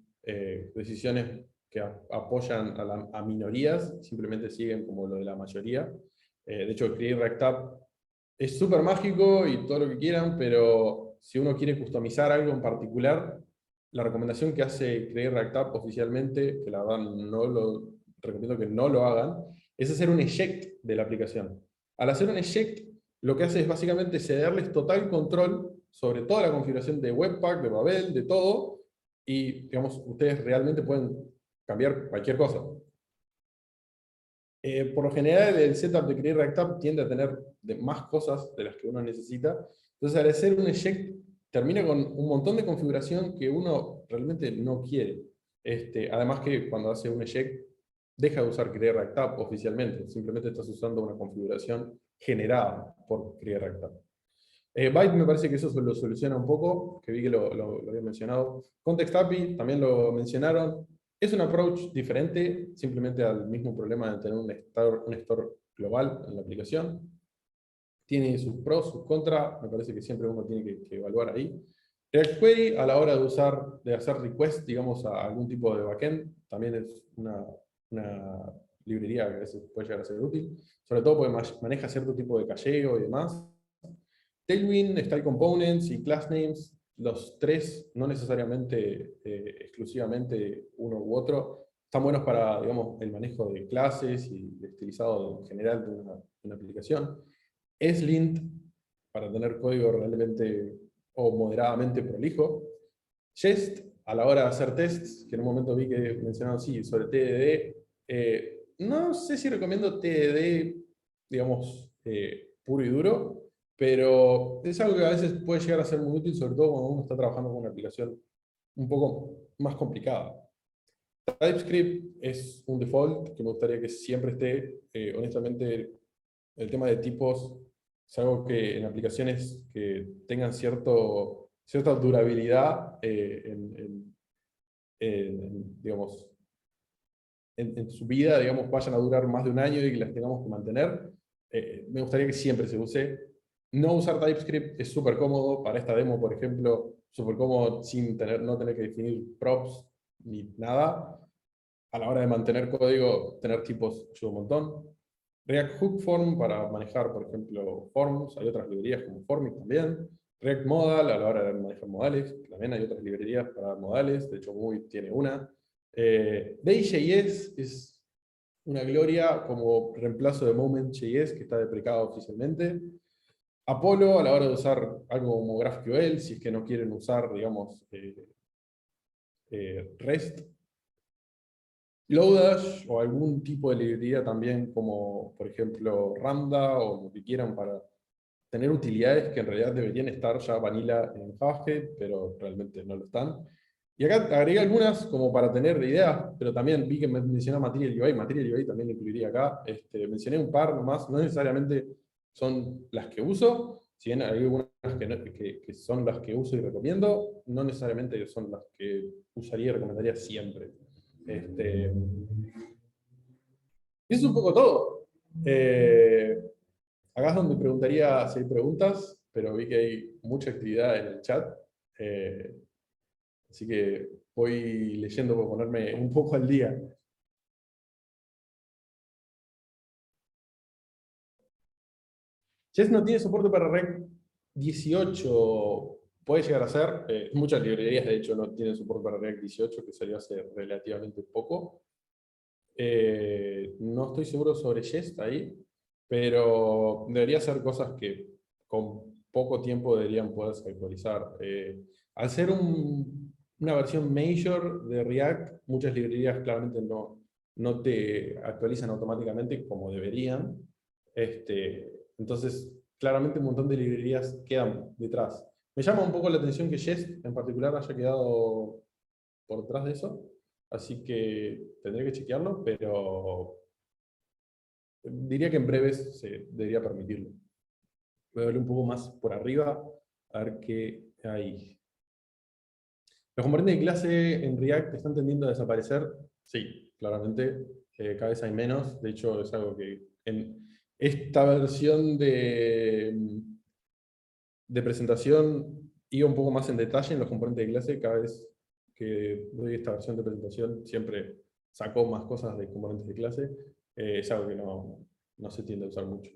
decisiones que apoyan a minorías, simplemente siguen como lo de la mayoría. De hecho, Create React App es súper mágico y todo lo que quieran, pero si uno quiere customizar algo en particular, la recomendación que hace Create React App oficialmente, que la verdad no lo recomiendo que no lo hagan, es hacer un eject de la aplicación. Al hacer un eject, lo que hace es básicamente cederles total control sobre toda la configuración de Webpack, de Babel, de todo, y digamos, ustedes realmente pueden cambiar cualquier cosa. Por lo general, el setup de Create React App tiende a tener más cosas de las que uno necesita. Entonces, al hacer un eject, termina con un montón de configuración que uno realmente no quiere. Además que cuando hace un eject, deja de usar Create React App oficialmente. Simplemente estás usando una configuración generada por Create React App. Byte me parece que eso lo soluciona un poco, que vi que lo había mencionado. Context API también lo mencionaron. Es un approach diferente, simplemente al mismo problema de tener un store global en la aplicación. Tiene sus pros, sus contras, me parece que siempre uno tiene que evaluar ahí. React Query, a la hora de hacer request, digamos, a algún tipo de backend, también es una librería que a veces puede llegar a ser útil, sobre todo porque maneja cierto tipo de cacheo y demás. Tailwind, Style Components y Class Names, los tres, no necesariamente exclusivamente uno u otro, están buenos para, digamos, el manejo de clases y de estilizado en general de una aplicación. ESLint, para tener código realmente o moderadamente prolijo. Jest, a la hora de hacer tests, que en un momento vi que mencionaron sí, sobre TDD, no sé si recomiendo TDD, digamos, puro y duro, pero es algo que a veces puede llegar a ser muy útil, sobre todo cuando uno está trabajando con una aplicación un poco más complicada. TypeScript es un default que me gustaría que siempre esté. Honestamente, el tema de tipos es algo que en aplicaciones que tengan cierta durabilidad digamos, en su vida, digamos, vayan a durar más de un año y que las tengamos que mantener, me gustaría que siempre se use. No usar TypeScript es súper cómodo para esta demo, por ejemplo, súper cómodo sin no tener que definir props ni nada. A la hora de mantener código, tener tipos ayuda un montón. React Hook Form para manejar, por ejemplo, forms. Hay otras librerías como Formic también. React Modal a la hora de manejar modales. También hay otras librerías para modales. De hecho, Movie tiene una. Day.js es una gloria como reemplazo de Moment.js, que está deprecado oficialmente. Apollo a la hora de usar algo como GraphQL, si es que no quieren usar, digamos, REST. Lodash o algún tipo de librería también como, por ejemplo, Ramda o lo que quieran para tener utilidades que en realidad deberían estar ya vanilla en JavaScript, pero realmente no lo están. Y acá agregué algunas como para tener ideas, pero también vi que me mencionó Material UI. Material UI también lo incluiría acá. Mencioné un par nomás, no necesariamente son las que uso, si bien hay algunas que son las que uso y recomiendo, no necesariamente son las que usaría y recomendaría siempre. Y eso es un poco todo. Acá es donde preguntaría si hay preguntas, pero vi que hay mucha actividad en el chat. Así que voy leyendo para ponerme un poco al día. Jest no tiene soporte para React 18. Puede llegar a ser. Muchas librerías, de hecho, no tienen soporte para React 18, que salió hace relativamente poco. No estoy seguro sobre Jest ahí, pero debería ser cosas que con poco tiempo deberían poderse actualizar. Al ser una versión major de React, muchas librerías claramente no te actualizan automáticamente como deberían. Entonces, claramente un montón de librerías quedan detrás. Me llama un poco la atención que Jest en particular haya quedado por detrás de eso. así que tendré que chequearlo, pero diría que en breves se debería permitirlo. Voy a ver un poco más por arriba, a ver qué hay. ¿Los componentes de clase en React están tendiendo a desaparecer? Sí, claramente. Cada vez hay menos. De hecho, es algo que en esta versión de presentación iba un poco más en detalle en los componentes de clase. Cada vez que doy esta versión de presentación siempre saco más cosas de componentes de clase. Es algo que no se tiende a usar mucho.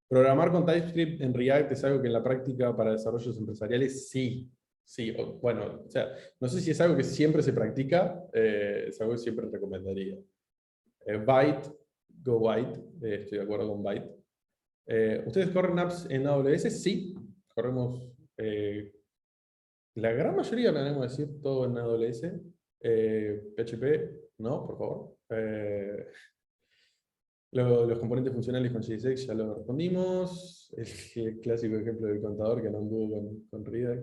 Programar con TypeScript en React es algo que en la práctica para desarrollos empresariales sí. Sí, bueno, o sea, no sé si es algo que siempre se practica, es algo que siempre recomendaría. Byte, go Byte, estoy de acuerdo con Byte. ¿Ustedes corren apps en AWS? Sí, corremos la gran mayoría, podemos decir, todo en AWS. PHP, no, por favor. Los componentes funcionales con JSX ya lo respondimos. El clásico ejemplo del contador que no anduvo con Redux.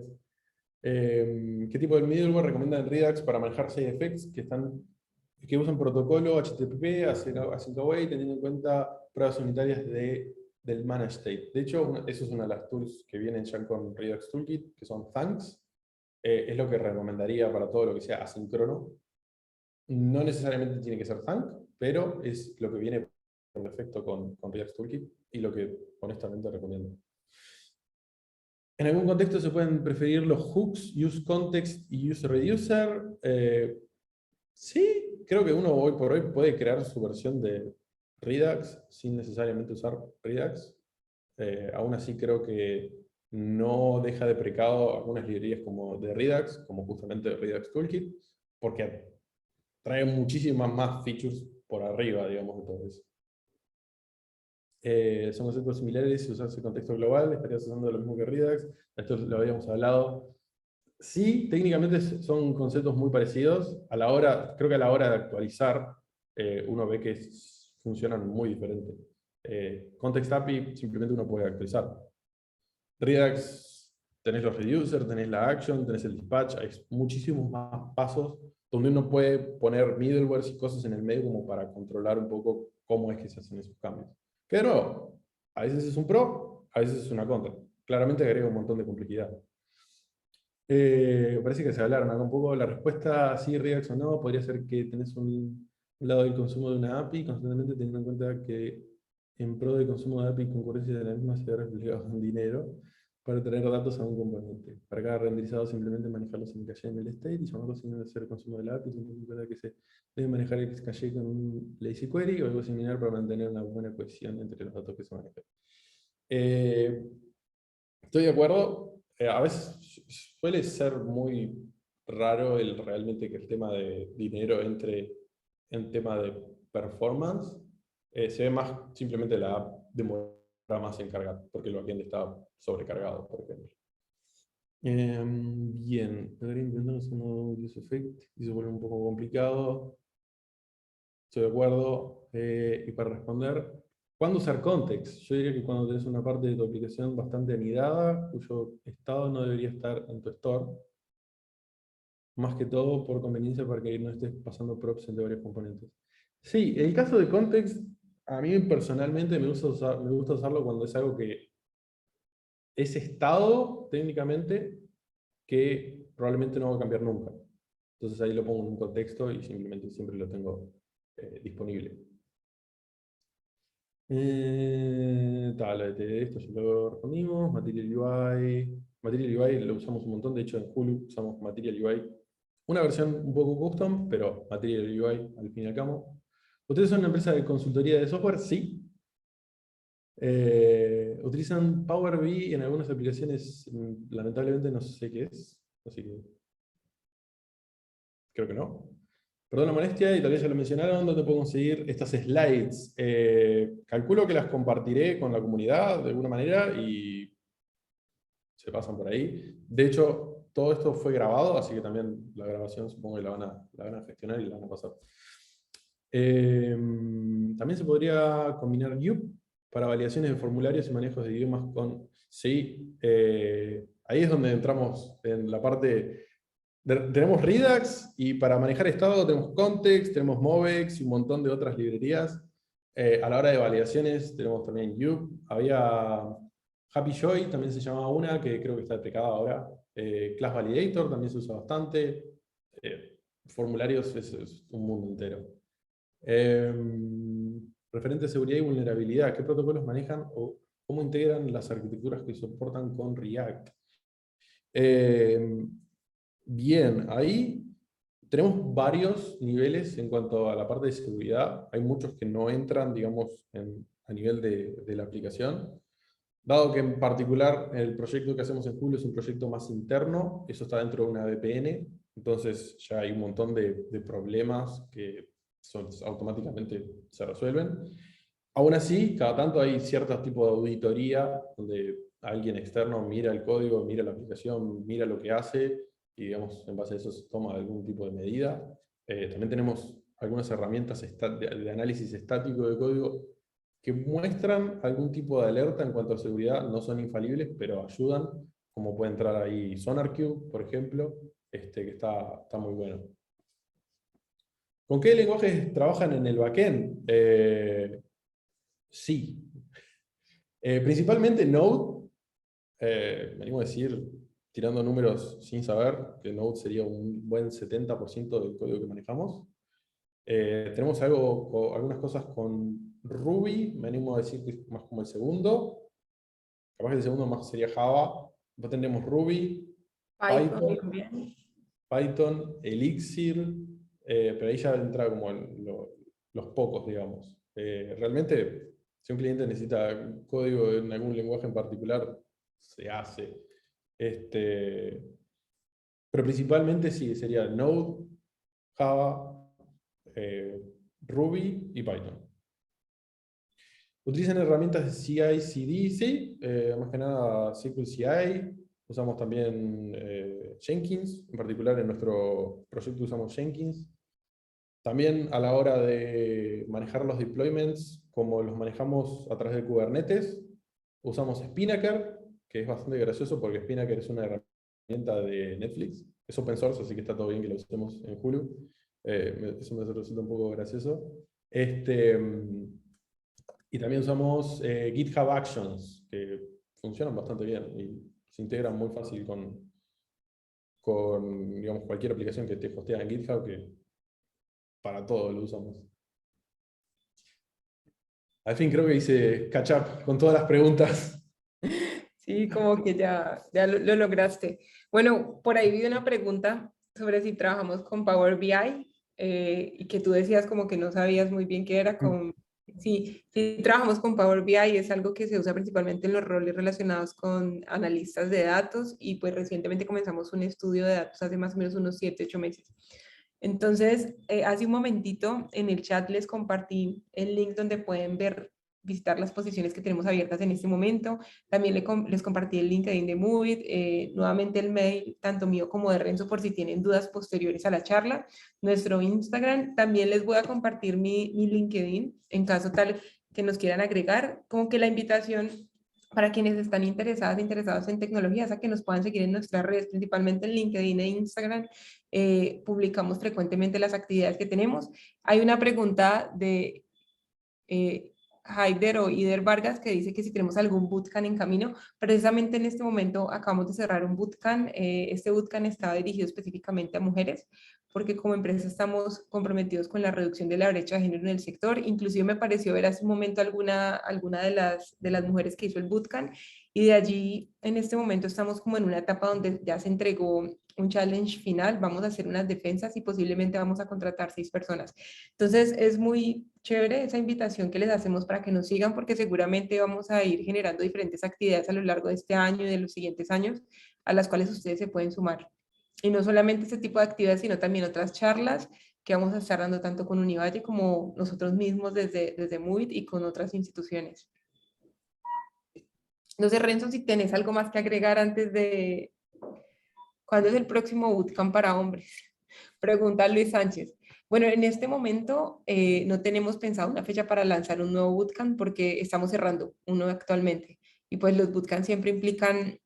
¿Qué tipo de middleware recomiendan en Redux para manejar side effects que usan protocolo HTTP, async await, teniendo en cuenta pruebas unitarias del manage state? De hecho, eso es una de las tools que vienen ya con Redux Toolkit, que son Thanks. Es lo que recomendaría para todo lo que sea asíncrono. No necesariamente tiene que ser Thank, pero es lo que viene por defecto con Redux Toolkit y lo que honestamente recomiendo. En algún contexto se pueden preferir los hooks, use context y use reducer. Sí, creo que uno hoy por hoy puede crear su versión de Redux sin necesariamente usar Redux. Aún así creo que no deja de precado algunas librerías como de Redux, como justamente Redux Toolkit, porque trae muchísimas más features por arriba, digamos, de todo eso. Son conceptos similares si usas el contexto global, estarías usando lo mismo que Redux, esto lo habíamos hablado. Sí, técnicamente son conceptos muy parecidos, creo que a la hora de actualizar, uno ve que funcionan muy diferente. Context API simplemente uno puede actualizar. Redux, tenés los reducers, tenés la action, tenés el dispatch, hay muchísimos más pasos donde uno puede poner middlewares y cosas en el medio como para controlar un poco cómo es que se hacen esos cambios. Que de nuevo, a veces es un pro, a veces es una contra. Claramente agrega un montón de complejidad. Parece que se hablaron acá un poco. La respuesta, sí, Redux o no, podría ser que tenés un lado del consumo de una API, constantemente teniendo en cuenta que en pro del consumo de API y concurrencia de la misma se ha reflejado en dinero para traer datos a un componente. Para cada renderizado simplemente manejarlos en caché en el state y llamarlos sin hacer consumo de la API, teniendo en cuenta que se debe manejar el caché con un lazy query o algo similar para mantener una buena cohesión entre los datos que se manejan. Estoy de acuerdo. A veces suele ser muy raro realmente que el tema de dinero entre en tema de performance. Se ve más simplemente la app demora más en cargar, porque el backend está sobrecargado, por ejemplo. Bien, intentamos un use effect y se vuelve un poco complicado. Estoy de acuerdo. Y para responder, ¿cuándo usar context? Yo diría que cuando tenés una parte de tu aplicación bastante anidada, cuyo estado no debería estar en tu store. Más que todo por conveniencia para que no estés pasando props entre varios componentes. Sí, el caso de context, a mí personalmente me gusta usarlo cuando es algo que es estado técnicamente que probablemente no va a cambiar nunca. Entonces ahí lo pongo en un contexto y simplemente siempre lo tengo disponible. Esto ya lo respondimos. Material UI. Material UI lo usamos un montón. De hecho, en Hulu usamos Material UI. Una versión un poco custom, pero Material UI al fin y al cabo. ¿Ustedes son una empresa de consultoría de software? Sí. ¿Utilizan Power BI en algunas aplicaciones? Lamentablemente no sé qué es. Así que creo que no. Perdón la molestia, y tal vez ya lo mencionaron, ¿dónde puedo conseguir estas slides? Calculo que las compartiré con la comunidad de alguna manera y se pasan por ahí. De hecho, todo esto fue grabado, así que también la grabación supongo que la van a gestionar y la van a pasar. También se podría combinar Yup para validaciones de formularios y manejos de idiomas con... Sí, ahí es donde entramos en la parte Tenemos Redux y para manejar estado tenemos Context, tenemos Movex y un montón de otras librerías. A la hora de validaciones tenemos también Yub. Había Happy Joy, también se llamaba una, que creo que está deprecada ahora. Class Validator también se usa bastante. Formularios es un mundo entero. Referente a seguridad y vulnerabilidad, ¿qué protocolos manejan o cómo integran las arquitecturas que soportan con React? Bien, ahí tenemos varios niveles en cuanto a la parte de seguridad. Hay muchos que no entran, digamos, a nivel de la aplicación. Dado que en particular el proyecto que hacemos en Julio es un proyecto más interno, eso está dentro de una VPN, entonces ya hay un montón de problemas que automáticamente se resuelven. Aún así, cada tanto hay ciertos tipos de auditoría donde alguien externo mira el código, mira la aplicación, mira lo que hace y, digamos, en base a eso se toma algún tipo de medida. También tenemos algunas herramientas de análisis estático de código que muestran algún tipo de alerta en cuanto a seguridad. No son infalibles, pero ayudan, como puede entrar ahí SonarQube, por ejemplo, que está muy bueno. ¿Con qué lenguajes trabajan en el backend? Sí. Principalmente Node. Me animo a decir, tirando números sin saber, que Node sería un buen 70% del código que manejamos. Tenemos algunas cosas con Ruby, me animo a decir que es más como el segundo. Capaz que el segundo más sería Java. Después tendremos Ruby, Python, Elixir, pero ahí ya entra como los pocos, digamos. Realmente, si un cliente necesita código en algún lenguaje en particular, se hace. Pero principalmente sí, sería Node, Java, Ruby y Python. ¿Utilizan herramientas de CI/CD? Sí, más que nada SQL CI. Usamos también Jenkins, en particular en nuestro proyecto usamos Jenkins. También a la hora de manejar los deployments, como los manejamos a través de Kubernetes, usamos Spinnaker, que es bastante gracioso porque Spinnaker es una herramienta de Netflix. Es open source, así que está todo bien que lo usemos en Hulu. Eso me resulta un poco gracioso. Y también usamos GitHub Actions, que funcionan bastante bien y se integran muy fácil con digamos, cualquier aplicación que te hostea en GitHub, que para todo lo usamos. Al fin creo que hice catch up con todas las preguntas. Sí, como que ya lo lograste. Bueno, por ahí vi una pregunta sobre si trabajamos con Power BI y que tú decías como que no sabías muy bien qué era con... Sí, sí, trabajamos con Power BI, es algo que se usa principalmente en los roles relacionados con analistas de datos y pues recientemente comenzamos un estudio de datos hace más o menos unos 7, 8 meses. Entonces, hace un momentito en el chat les compartí el link donde pueden visitar las posiciones que tenemos abiertas en este momento. También les compartí el LinkedIn de Movit, nuevamente el mail, tanto mío como de Renzo, por si tienen dudas posteriores a la charla. Nuestro Instagram, también les voy a compartir mi LinkedIn, en caso tal que nos quieran agregar, como que la invitación para quienes están interesados en tecnologías, a que nos puedan seguir en nuestras redes, principalmente en LinkedIn e Instagram. Publicamos frecuentemente las actividades que tenemos. Hay una pregunta de Haider o Ider Vargas que dice que si tenemos algún bootcamp en camino. Precisamente en este momento acabamos de cerrar un bootcamp. Este bootcamp está dirigido específicamente a mujeres, porque como empresa estamos comprometidos con la reducción de la brecha de género en el sector. Inclusive me pareció ver hace un momento alguna de las mujeres que hizo el bootcamp, y de allí en este momento estamos como en una etapa donde ya se entregó un challenge final, vamos a hacer unas defensas y posiblemente vamos a contratar 6 personas. Entonces es muy chévere esa invitación que les hacemos para que nos sigan, porque seguramente vamos a ir generando diferentes actividades a lo largo de este año y de los siguientes años a las cuales ustedes se pueden sumar. Y no solamente este tipo de actividades, sino también otras charlas que vamos a estar dando tanto con Univalle como nosotros mismos desde Movit y con otras instituciones. No sé, Renzo, si tenés algo más que agregar antes de... ¿Cuándo es el próximo bootcamp para hombres? Pregunta Luis Sánchez. Bueno, en este momento no tenemos pensado una fecha para lanzar un nuevo bootcamp porque estamos cerrando uno actualmente. Y pues los bootcamps siempre implican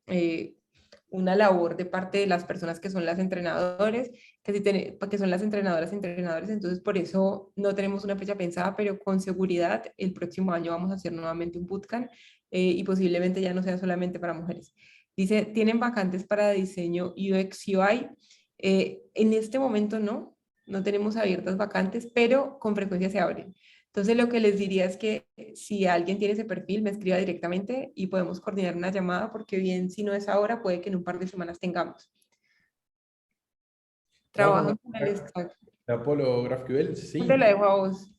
una labor de parte de las personas que son las entrenadores, que son las entrenadoras y entrenadores, entonces por eso no tenemos una fecha pensada, pero con seguridad el próximo año vamos a hacer nuevamente un bootcamp y posiblemente ya no sea solamente para mujeres. Dice, ¿tienen vacantes para diseño UX UI? En este momento no tenemos abiertas vacantes, pero con frecuencia se abren. Entonces lo que les diría es que si alguien tiene ese perfil, me escriba directamente y podemos coordinar una llamada, porque bien, si no es ahora, puede que en un par de semanas tengamos. Trabajan con el stack. Apollo GraphQL, sí. Te la dejo a vos.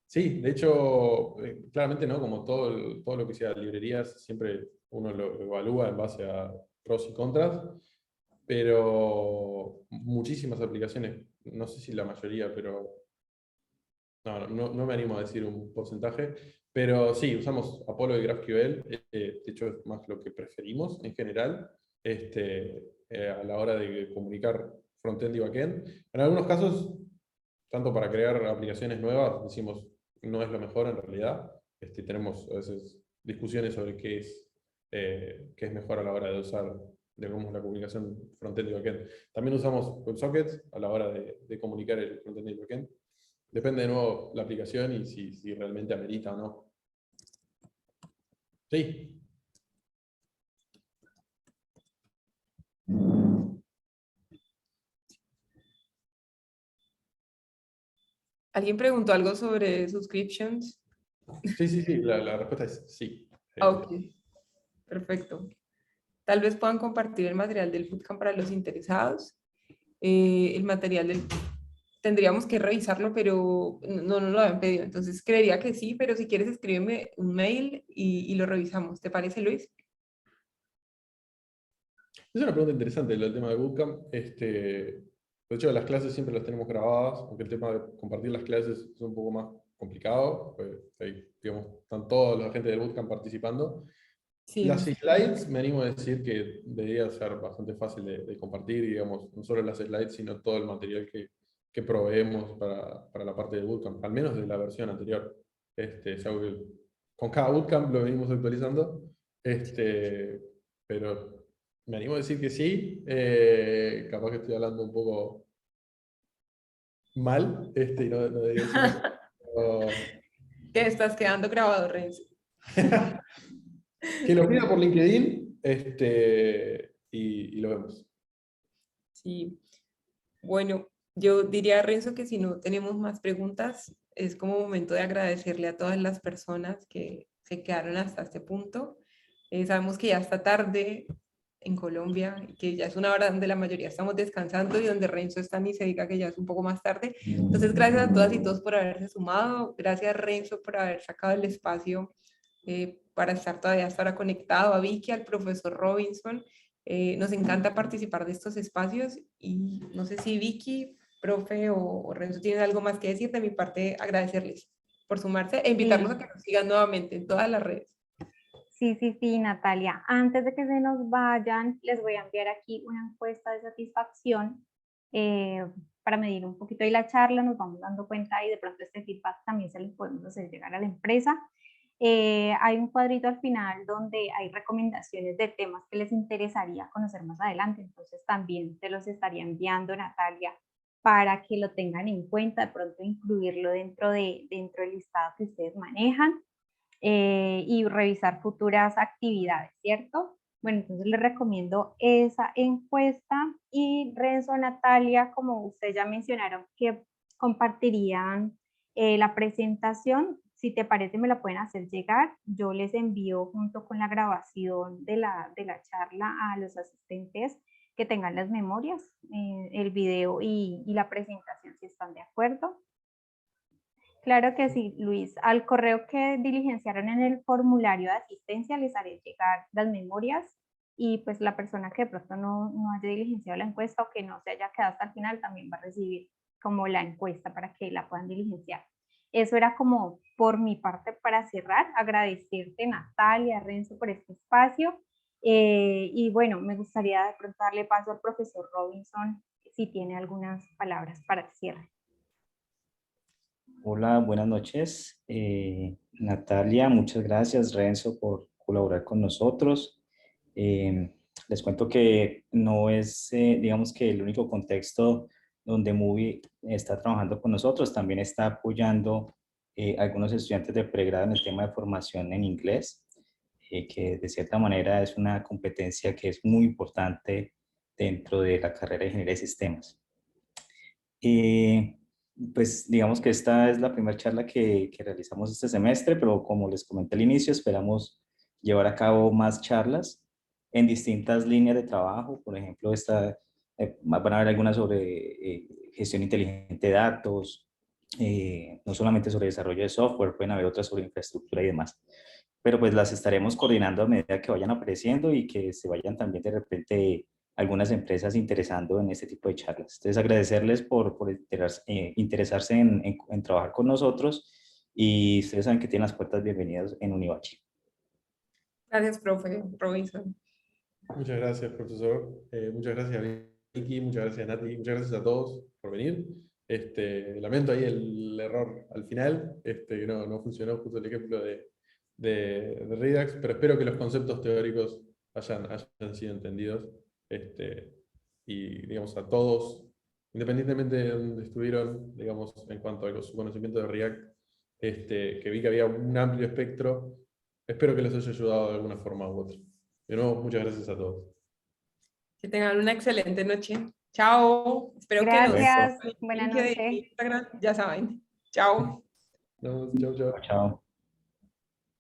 Sí, de hecho, claramente, ¿no? Como todo lo que sea librerías, siempre uno lo evalúa en base a pros y contras, pero muchísimas aplicaciones, no sé si la mayoría, pero no me animo a decir un porcentaje, pero sí, usamos Apollo y GraphQL, de hecho es más lo que preferimos en general, a la hora de comunicar frontend y backend. En algunos casos, tanto para crear aplicaciones nuevas, decimos, no es lo mejor en realidad. Tenemos a veces discusiones sobre qué es mejor a la hora de usar, digamos, la comunicación frontend y backend. También usamos WebSockets a la hora de comunicar el frontend y el backend. Depende de nuevo la aplicación y si realmente amerita o no. Sí. ¿Alguien preguntó algo sobre subscriptions? Sí, la respuesta es sí. Ok, perfecto. Tal vez puedan compartir el material del bootcamp para los interesados. El material tendríamos que revisarlo, pero no lo habían pedido. Entonces creería que sí, pero si quieres escríbeme un mail y lo revisamos. ¿Te parece, Luis? Es una pregunta interesante el tema de Bootcamp. De hecho, las clases siempre las tenemos grabadas, aunque el tema de compartir las clases es un poco más complicado. Pues, digamos, están todos los agentes del Bootcamp participando. Sí. Las slides, me animo a decir que debería ser bastante fácil de compartir, digamos, no solo las slides, sino todo el material que proveemos para la parte de Bootcamp, al menos de la versión anterior. Es algo que con cada Bootcamp lo venimos actualizando, pero me animo a decir que sí. Capaz que estoy hablando un poco mal, y no debería decir eso. Que estás quedando grabado, Renzo. Que lo pida por LinkedIn, y lo vemos. Sí. Bueno, yo diría, Renzo, que si no tenemos más preguntas, es como momento de agradecerle a todas las personas que se quedaron hasta este punto. Sabemos que ya está tarde en Colombia, que ya es una hora donde la mayoría estamos descansando y donde Renzo está ni se diga que ya es un poco más tarde. Entonces, gracias a todas y todos por haberse sumado. Gracias, Renzo, por haber sacado el espacio para estar todavía hasta ahora conectado, a Vicky, al profesor Robinson. Nos encanta participar de estos espacios y no sé si Vicky, profe o Renzo tienen algo más que decir. De mi parte, agradecerles por sumarse e invitarlos a que nos sigan nuevamente en todas las redes. Sí, Natalia. Antes de que se nos vayan, les voy a enviar aquí una encuesta de satisfacción para medir un poquito ahí la charla. Nos vamos dando cuenta y de pronto este feedback también se lo podemos hacer llegar a la empresa. Hay un cuadrito al final donde hay recomendaciones de temas que les interesaría conocer más adelante. Entonces también te los estaría enviando, Natalia, para que lo tengan en cuenta, de pronto incluirlo dentro del listado que ustedes manejan. Y revisar futuras actividades, ¿cierto? Bueno, entonces les recomiendo esa encuesta y Renzo, Natalia, como ustedes ya mencionaron, que compartirían la presentación. Si te parece, me la pueden hacer llegar. Yo les envío junto con la grabación de la charla a los asistentes que tengan las memorias, el video y la presentación, si están de acuerdo. Claro que sí, Luis. Al correo que diligenciaron en el formulario de asistencia les haré llegar las memorias y pues la persona que de pronto no haya diligenciado la encuesta o que no se haya quedado hasta el final también va a recibir como la encuesta para que la puedan diligenciar. Eso era como por mi parte para cerrar, agradecerte Natalia, Renzo por este espacio y bueno, me gustaría de pronto darle paso al profesor Robinson si tiene algunas palabras para el cierre. Hola, buenas noches. Natalia, muchas gracias, Renzo, por colaborar con nosotros. Les cuento que no es, digamos que el único contexto donde Movi está trabajando con nosotros, también está apoyando algunos estudiantes de pregrado en el tema de formación en inglés, que de cierta manera es una competencia que es muy importante dentro de la carrera de Ingeniería de Sistemas. Pues digamos que esta es la primera charla que realizamos este semestre, pero como les comenté al inicio, esperamos llevar a cabo más charlas en distintas líneas de trabajo. Por ejemplo, van a haber algunas sobre gestión inteligente de datos, no solamente sobre desarrollo de software, pueden haber otras sobre infraestructura y demás. Pero pues las estaremos coordinando a medida que vayan apareciendo y que se vayan también de repente algunas empresas interesando en este tipo de charlas. Entonces, agradecerles por interesarse en trabajar con nosotros, y ustedes saben que tienen las puertas bienvenidas en Univalle. Gracias, profe Robinson. Muchas gracias, profesor. Muchas gracias, Vicky. Muchas gracias, Nati. Muchas gracias a todos por venir. Lamento ahí el error al final, que no funcionó justo el ejemplo de Redux, pero espero que los conceptos teóricos hayan sido entendidos. Y, digamos, a todos, independientemente de donde estuvieron, digamos, en cuanto a su conocimiento de React, que vi que había un amplio espectro, espero que les haya ayudado de alguna forma u otra. De nuevo, muchas gracias a todos. Que tengan una excelente noche. Chao. Espero Gracias. que nos Buenas LinkedIn, noches. Instagram, ya saben. Chao. Chau, chau. Chao.